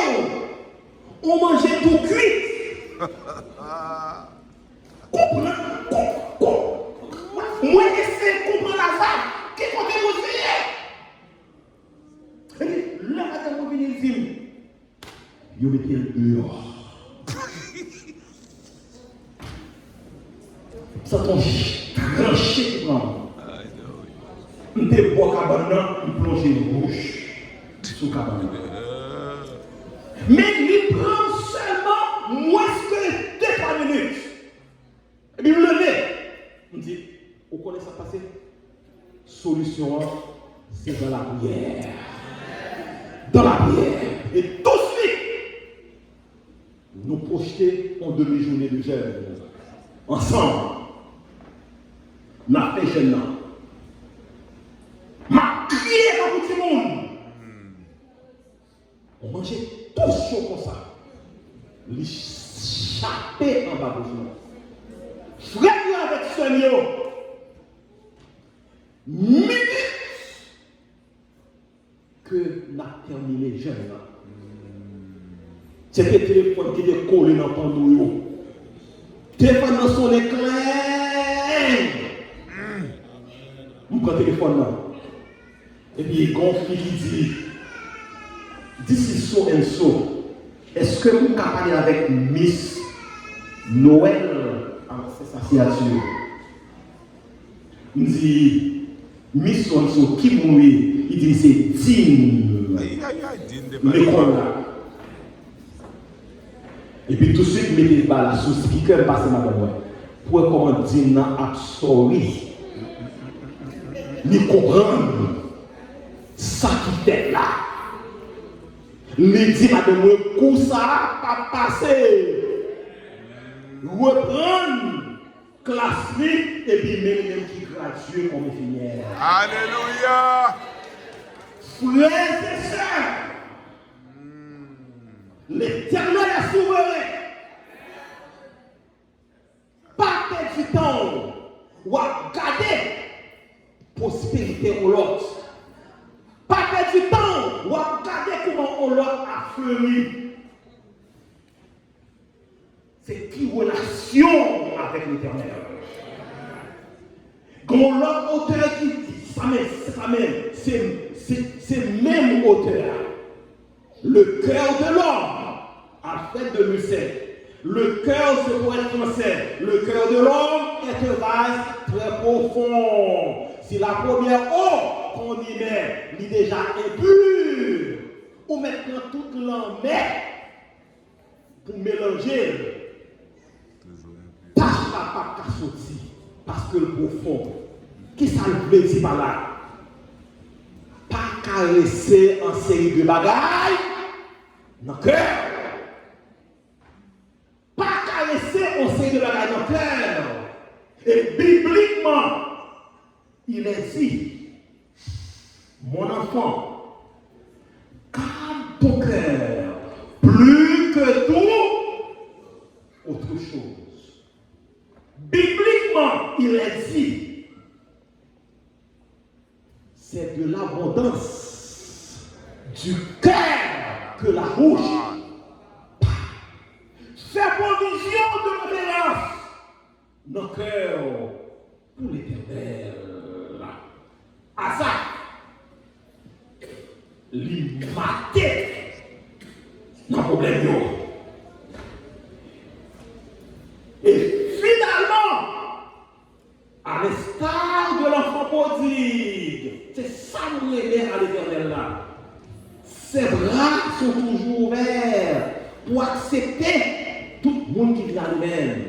on mangeait tout cuit. Moi, j'essaie de comprendre la femme qui compte vous essayer. Là, madame, vous venez dire, vous mettez le dehors. Ça tombe tranché qui prend. On te boit cabane, on plonge rouge sous cabane. Mais il prend seulement moins que 2-3 minutes. Et puis, vous levez. On dit, vous connaissez ça passer? Solution, c'est dans la prière. Dans la prière. Et tout de suite, nous projeter en demi-journée de jeûne. Ensemble. La fait jeune. Ma crié dans tout le monde. On mangeait tout chaud comme ça. Les chapés en bas de nous. Frère avec Seigneur. Minute que n'a terminé jeune. C'était le téléphone qui était collé dans le pandouillon. Téléphone dans son éclair. Je prends le téléphone là. Et puis il y a un fille qui dit, this is so and so. Est-ce que vous pouvez parler avec Miss Noël en signature? Il dit, Miss so and so, qui mourit? Il dit, c'est Dean. L'école là. Et puis tout de suite, il met les balles sous ce qui peut passer madame. Pour comment Dean a absorbé. Ni comprendre ça qui fait là. Les dit madame, coup ça pas passer. Reprendre classique et puis même qui gratuit comme infirmière. Alléluia. Frères et sœurs, l'Éternel est souverain. Pas perdre du temps ou à garder prospérité au l'autre. Pas perdre du temps ou à regarder comment on l'autre a fleuri. C'est qui relation avec l'Éternel. Quand l'autre auteur qui dit ça même, c'est même auteur. Le cœur de l'homme a fait de Lucette. Le cœur, c'est pour être français. Le cœur de l'homme est un vase très profond. Si la première eau qu'on y met, est déjà impure, ou maintenant toute l'emmène pour mélanger, tâche la pas qu'à sortir, parce que le profond, qui ça le veut dire par là? Pas caresser en série de bagailles dans le cœur. Pas caresser en série de bagailles dans le cœur. Et bibliquement, il est dit, mon enfant, garde ton cœur plus que tout autre chose. Bibliquement, il est dit, c'est de l'abondance du cœur que la bouche fait provision de l'obéissance. Nos cœurs pour l'Éternel. À ça. lui mater dans le problème. Et finalement, à l'instar de l'enfant prodigue, c'est ça nous aider à l'Éternel là. Ses bras sont toujours ouverts pour accepter tout le monde qui vient à lui-même.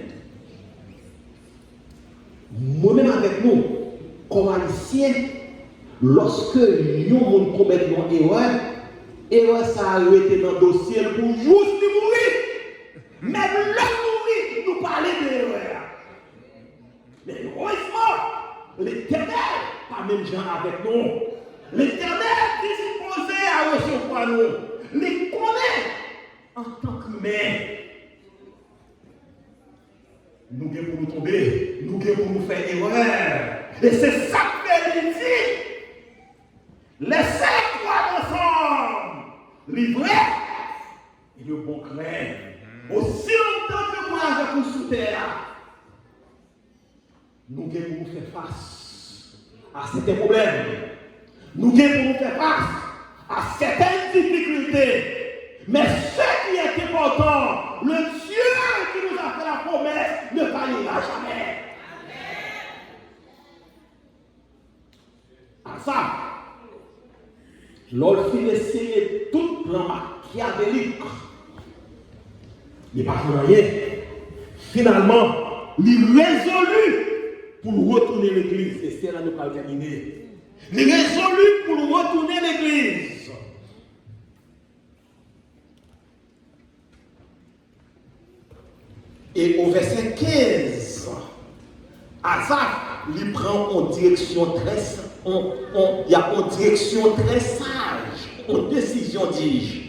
Moi-même avec nous, comme haïtiens, lorsque nous monde commet une erreur ça a été dans le dossier pour juste mourir. Même l'homme mourir, nous parler de l'erreur. Mais heureusement, l'Éternel, pas même gens avec nous. L'Éternel disposé à recevoir nous. Les connaît en tant qu'humain. Nous devons pour nous tomber, nous devons pour nous faire erreur. Et c'est ça que fait dit. Laissez trois ensemble, livrés et le bon craint. Aussi longtemps que moi avec nous sous terre, nous devons nous faire face à certains problèmes. Nous devons nous faire face à certaines difficultés. Mais ce qui est important, le Dieu qui nous a fait la promesse ne faillira jamais. À ça, lorsqu'il essayait tout plan machiavélique, il n'est pas fait rien. Finalement, il résolut pour nous retourner l'église. Et c'est là que nous allons terminer. Il résolut pour nous retourner l'église. Et au verset 15, Asaph lui prend en direction très sage, en décision dis-je.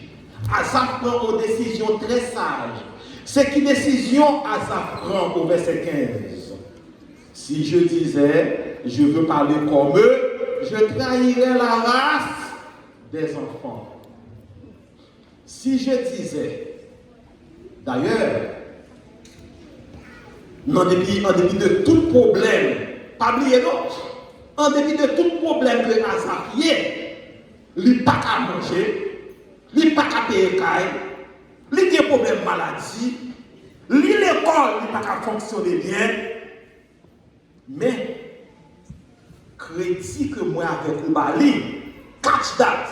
Asaph prend en décision très sage. C'est quelle décision Asaph prend au verset 15? Si je disais, je veux parler comme eux, je trahirais la race des enfants. Si je disais, d'ailleurs, en dépit de tout problème, pas oublier d'autres, en dépit de tout problème que Asaph y est, il n'a pas qu'à manger, il n'a pas qu'à payer caille, il a des problèmes de maladie, l'école n'a pas qu'à fonctionner bien, mais crédit que moi avec Koubali, catch that,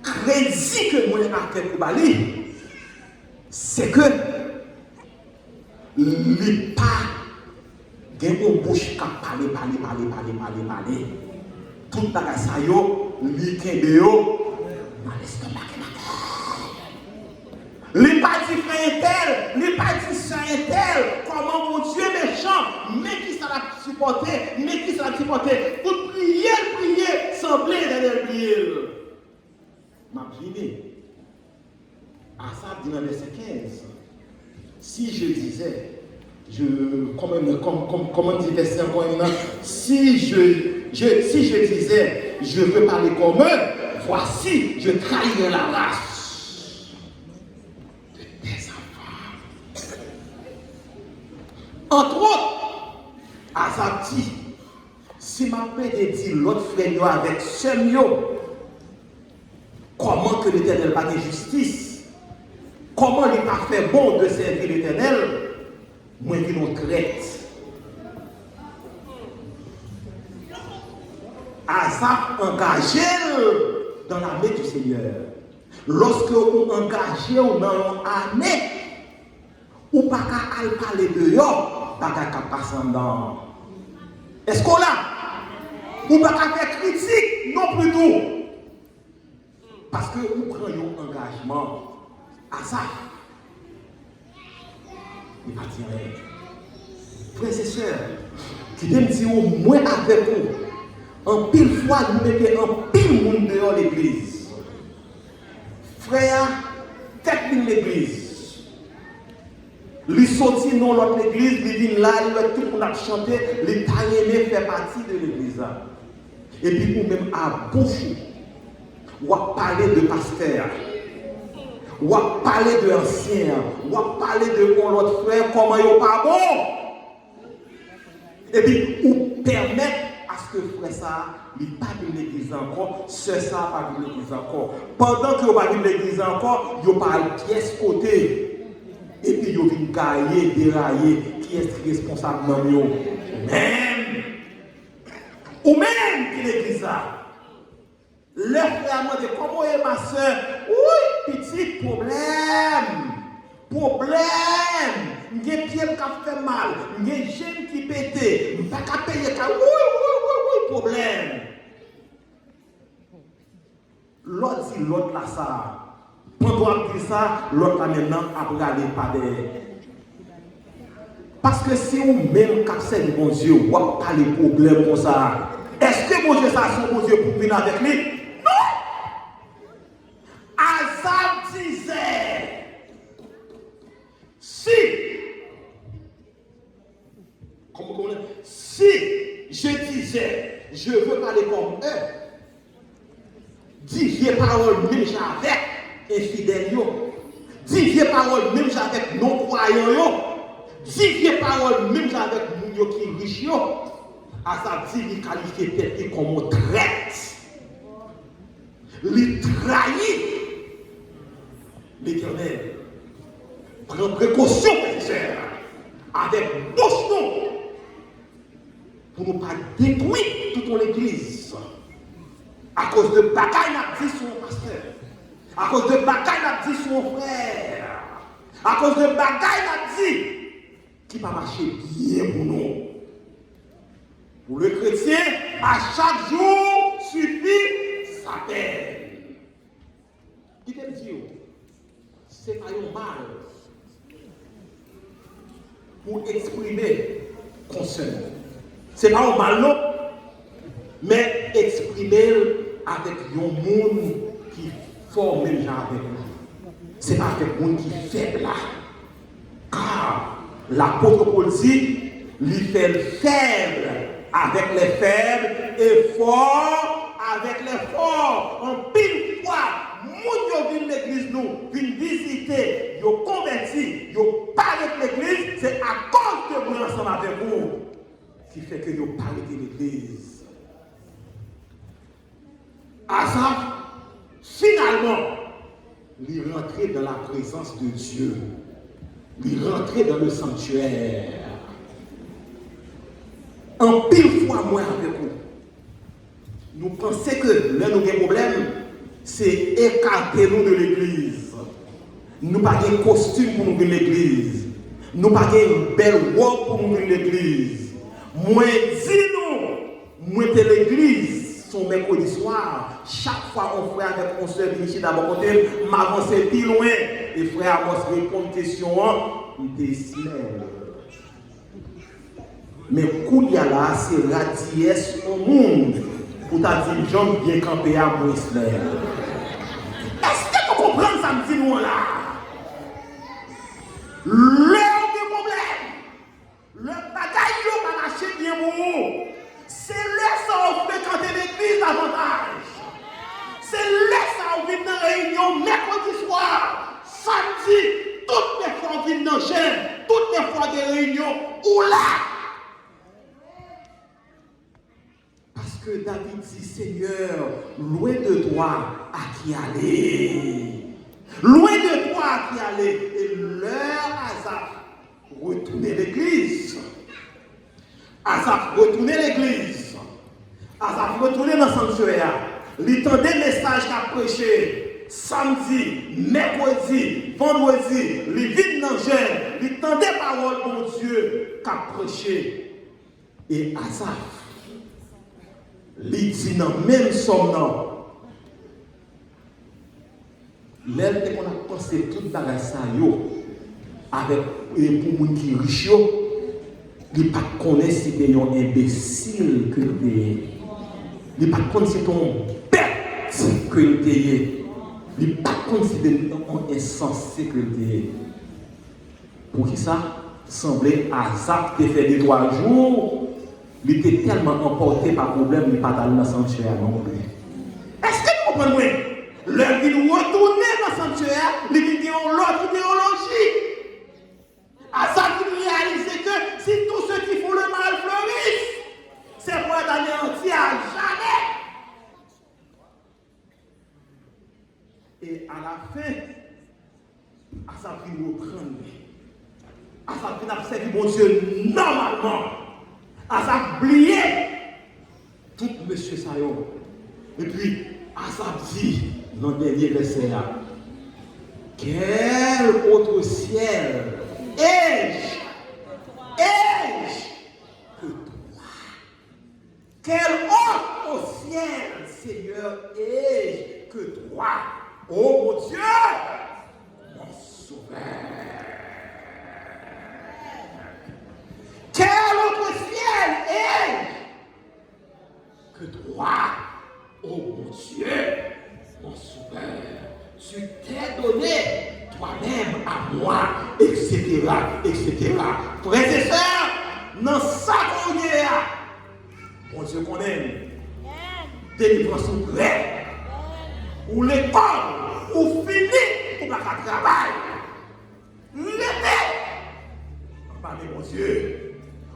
crédit que moi avec Koubali, c'est que il pas gen une bouche qui parler. Tout bagay sa yo, li kembe yo dans l'estomac. Li pas dit frère tel, li pas dit ça tel, comment mon Dieu méchant, mais qui ça l'a supporté, Tout prier, sembler derrière prier. M'a fini. À ça dit dans verset 15. Si je disais, comment dit verset encore maintenant, si je disais, je veux parler comme eux, voici, je trahirais la race de tes enfants. Entre autres, Asaph dit, si ma paix dit l'autre frère avec seul comment que l'Éternel va de justice? Comment il n'a pas fait bon de servir l'Éternel? Moi qui nous traite. Asaph engagé dans l'armée du Seigneur. Lorsque vous engagez dans l'armée, ou pas qu'à parler de yo, pas qu'à passer dans. Est-ce qu'on l'a? Ou pas qu'à faire critique, non plus tout. Parce que vous prenez un engagement. Asaph, il va dire rien. Frères et sœurs, qui me dit au moins avec vous, en pile fois, nous mettons en pile monde dehors l'église. Frère, tête de l'église. Lui sorti dans l'autre église, il vient là, il va tout le monde chanter, les taillés fait partie de l'église. Et puis, vous même à bouche, ou à parler de pasteur. Ou à parler de l'ancien, ou à parler de l'autre frère, comment il n'est pas bon. Et puis, ou permettre à Parce que frère ça, il n'a pas de l'église encore, sœur ça, pas de l'église encore. Pendant que vous pas de l'église encore, vous pas de pièce côté. Et puis vous venez cailler, dérailler, qui est responsable dans vous? Même. Ou même qui l'église ça. Le frère m'a dit, comment est ma soeur? Oui, petit problème. J'ai pied qui fait mal, j'ai jeunes qui pète, je ne peux pas payer. Oui, problème. L'autre dit l'autre là ça. Pendant que ça, l'autre là maintenant a regardé pas derrière. Parce que si vous même capsez bon Dieu, vous n'avez pas les problèmes comme ça. Est-ce que bon Dieu ça son bon Dieu pour venir avec lui? Non! Azab disait. Si je disais, je veux parler comme eux, diviez parole même avec infidèles, diviez parole même avec non-croyants, diviez parole même avec les gens qui riches, à ça dit, il qualifie peut-être comme traite, il trahit l'Éternel. Prends précaution, frère, avec bouche non, pour ne pas détruire toute ton église. À cause de bagaille n'a dit son pasteur, à cause de bagaille n'a dit son frère, à cause de bagaille n'a dit qui va marcher bien pour nous. Pour le chrétien, à chaque jour suffit sa peine. Qui t'aime dire, c'est pas un mal. Pour exprimer concern. Ce n'est pas un mal non, mais exprimer avec un monde qui forme les gens avec nous. Ce n'est pas avec un monde qui est faible là. Car l'apôtre Paul dit, il fait faible avec les faibles et fort avec les forts. En pile fois, moun yo vin l'église nous, vin visiter, yo converti, yo parlé de l'église, c'est à cause de moi ensemble avec vous qui fait que yo parlé de l'église. Asaph, finalement, il est rentré dans la présence de Dieu. Il est rentré dans le sanctuaire. En pile fois moi avec vous. Nous pensons que là nous avons un problème, c'est écarter nous de l'église. Nous n'avons pas de costume pour nous de l'église. Nous n'avons pas une belle robe pour nous de l'église. Moi, dis-nous, moi de l'église, son mercredi soir, chaque fois on frère avec mon soeur ici d'abord côté, m'avancer plus loin. Et frère, moi, se répondre à une question, il était mais quand il y a là, c'est radiesse au monde. Pour ta dire, j'aime bien camper à mon Islam. Est-ce que vous comprenez ça, me dit nous là? L'heure de problème, le bagaille qui va marcher bien pour vous, c'est là ça on fréquenter l'église davantage. C'est là ça on vient dans la réunion mercredi soir, samedi, toutes les fois on vient dans la chaîne, toutes les fois des réunions, ou là. Que David dit, Seigneur, loin de toi à qui aller. Loin de toi à qui aller. Et leur Asaph retourner l'église. Asaph retourner l'église. Asaph retourner dans le sanctuaire. Il tendait des messages qu'il a prêché samedi, mercredi, vendredi. Il vit dans le jeûne. Il tendait des paroles de Dieu qu'il a prêché. Et Asaph, il dit dans le même somme, l'aile qu'on a pensé tout le bagage ça, avec pour les gens qui sont riches, il ne connaît pas si c'est un imbécile que tu es. Il ne connaît pas si c'est un bête que tu es. Il ne connaît pas si c'est un insensé que tu es. Pour qui ça semblait Asaph qui fait des 3 jours. Il était tellement emporté par le problème, il n'est pas allé dans le sanctuaire non plus. Est-ce que vous comprenez? L'heure qu'il retourne dans le sanctuaire, il dit l'autre idéologie. À ça, il réalise que si tous ceux qui font le mal fleurissent, c'est pour être anéanti. Et à la fin, à sa vie nous reprendre. À sa vie nous servir mon Dieu normalement. À sa oublier tout monsieur Sayon. Et puis, à sa vie, dans le dernier verset là. Quel autre ciel ai-je que toi? Quel autre ciel, Seigneur, ai-je que toi? Oh mon Dieu, mon sauveur. Quel autre ciel ai-je que toi? Oh mon Dieu, mon sauveur. Tu t'es donné toi-même à moi, etc., etc. Frères et sœurs, dans sa conduite, mon Dieu qu'on aime, délivrance ou prêt, ou l'école, ou fini, ou pas qu'à travail, l'été, parlez mon Dieu,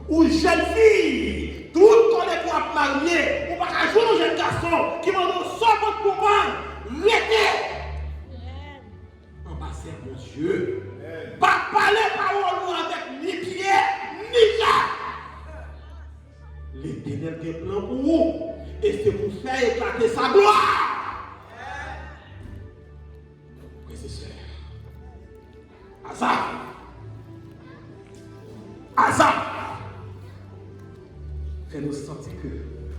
ou jeune fille, tout ton époux marié, ou pas qu'à jouer un jeune garçon qui m'a donné son votre pouvoir, l'été. Mon Dieu, pas parler parole avec ni pied, ni jambes. L'Éternel a un plan pour vous, et c'est pour faire éclater sa gloire. Frères et sœurs, Azar, fait-nous sentir que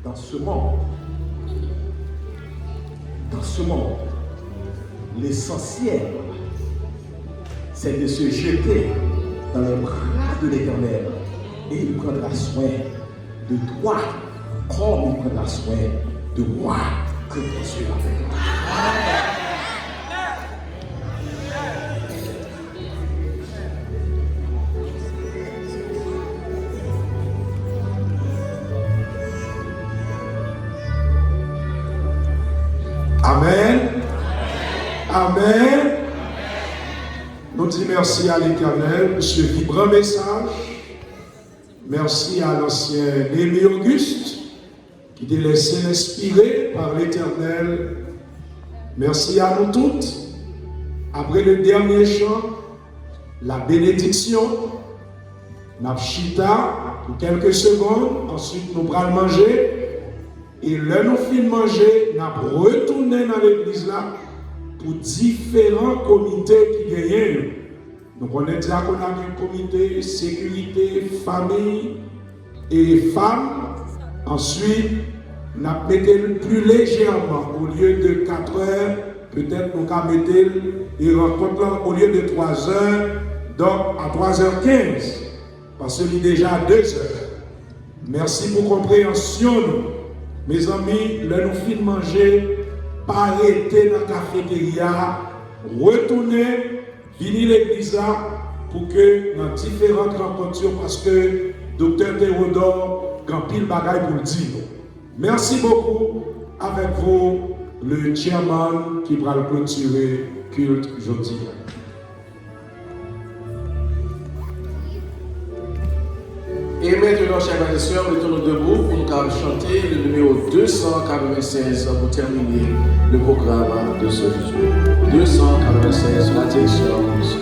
dans ce monde, l'essentiel, c'est de se jeter dans les bras de l'Éternel et il prendra soin de toi comme il prendra soin de moi que Dieu avec moi. Amen. Amen. Nous disons merci à l'Éternel pour ce vibrant message. Merci à l'ancien Némi Auguste qui t'a laissé inspiré par l'Éternel. Merci à nous toutes. Après le dernier chant, la bénédiction, Napchita pour quelques secondes. Ensuite, nous allons manger. Et là, nous finissons manger, nous allons retourner dans l'église là. Pour différents comités qui gagnent. Donc on est déjà qu'on a un comité sécurité, famille et femmes. Ensuite, on a mis plus légèrement, au lieu de 4 heures, peut-être on a mis et rencontre au lieu de 3 heures, donc à 3h15, parce que c'est déjà 2 heures. Merci pour compréhension. Mes amis, là nous finissons manger. Pas arrêter dans la cafétéria, retourner, venir l'église pour que dans différentes rencontres, parce que Dr. Théodore, quand pile bagaille pour le dire. Merci beaucoup. Avec vous, le chairman qui va le clôturer culte aujourd'hui. Et maintenant, chers frères et sœurs, mettons-nous debout pour nous chanter le numéro 296 pour terminer le programme de ce jour. 296, la direction musicale.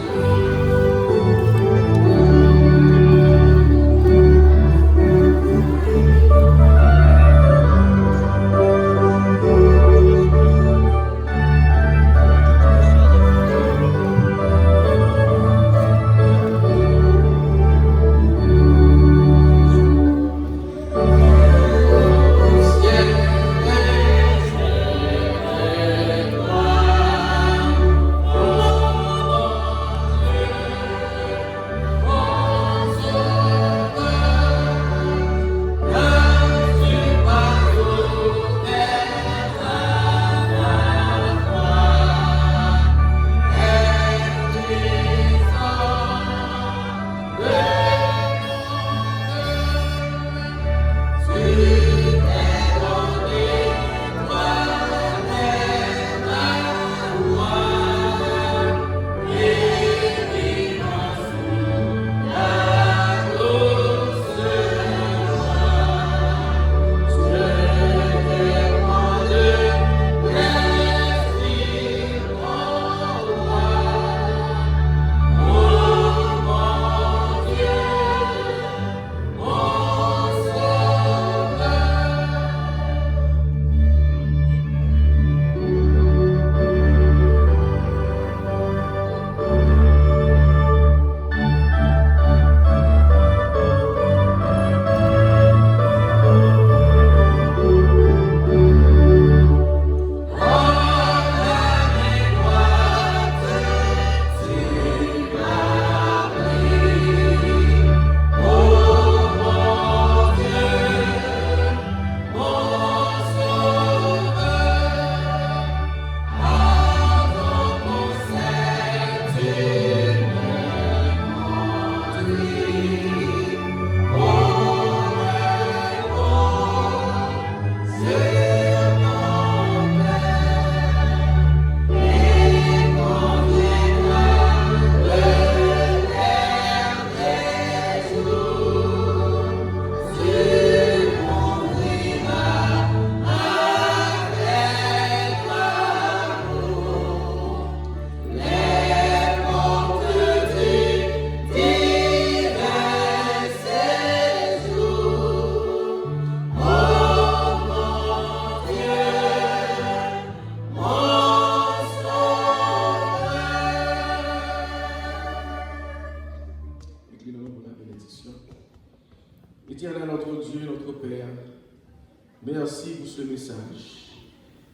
ce message.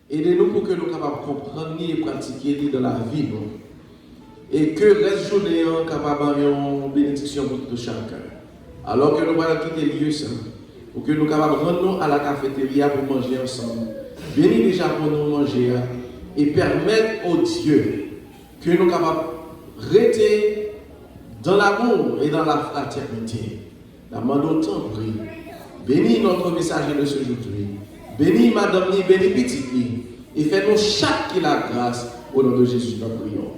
Aidez-nous pour que nous soyons capables de comprendre et pratiquer dans la vie. Et que reste journée capable d'avoir une bénédiction pour tout chacun. Alors que nous allons quitter le lieu ça, pour que nous soyons capables de rendre à la cafétéria pour manger ensemble. Bénis déjà pour nous manger et permettre au Dieu que nous soyons capables de rester dans l'amour et dans la fraternité. La main d'autant prie. Bénis notre messager de ce jour-là. Bénis madame, bénis petite, et fais-nous chaque qui la grâce au nom de Jésus, nous prions.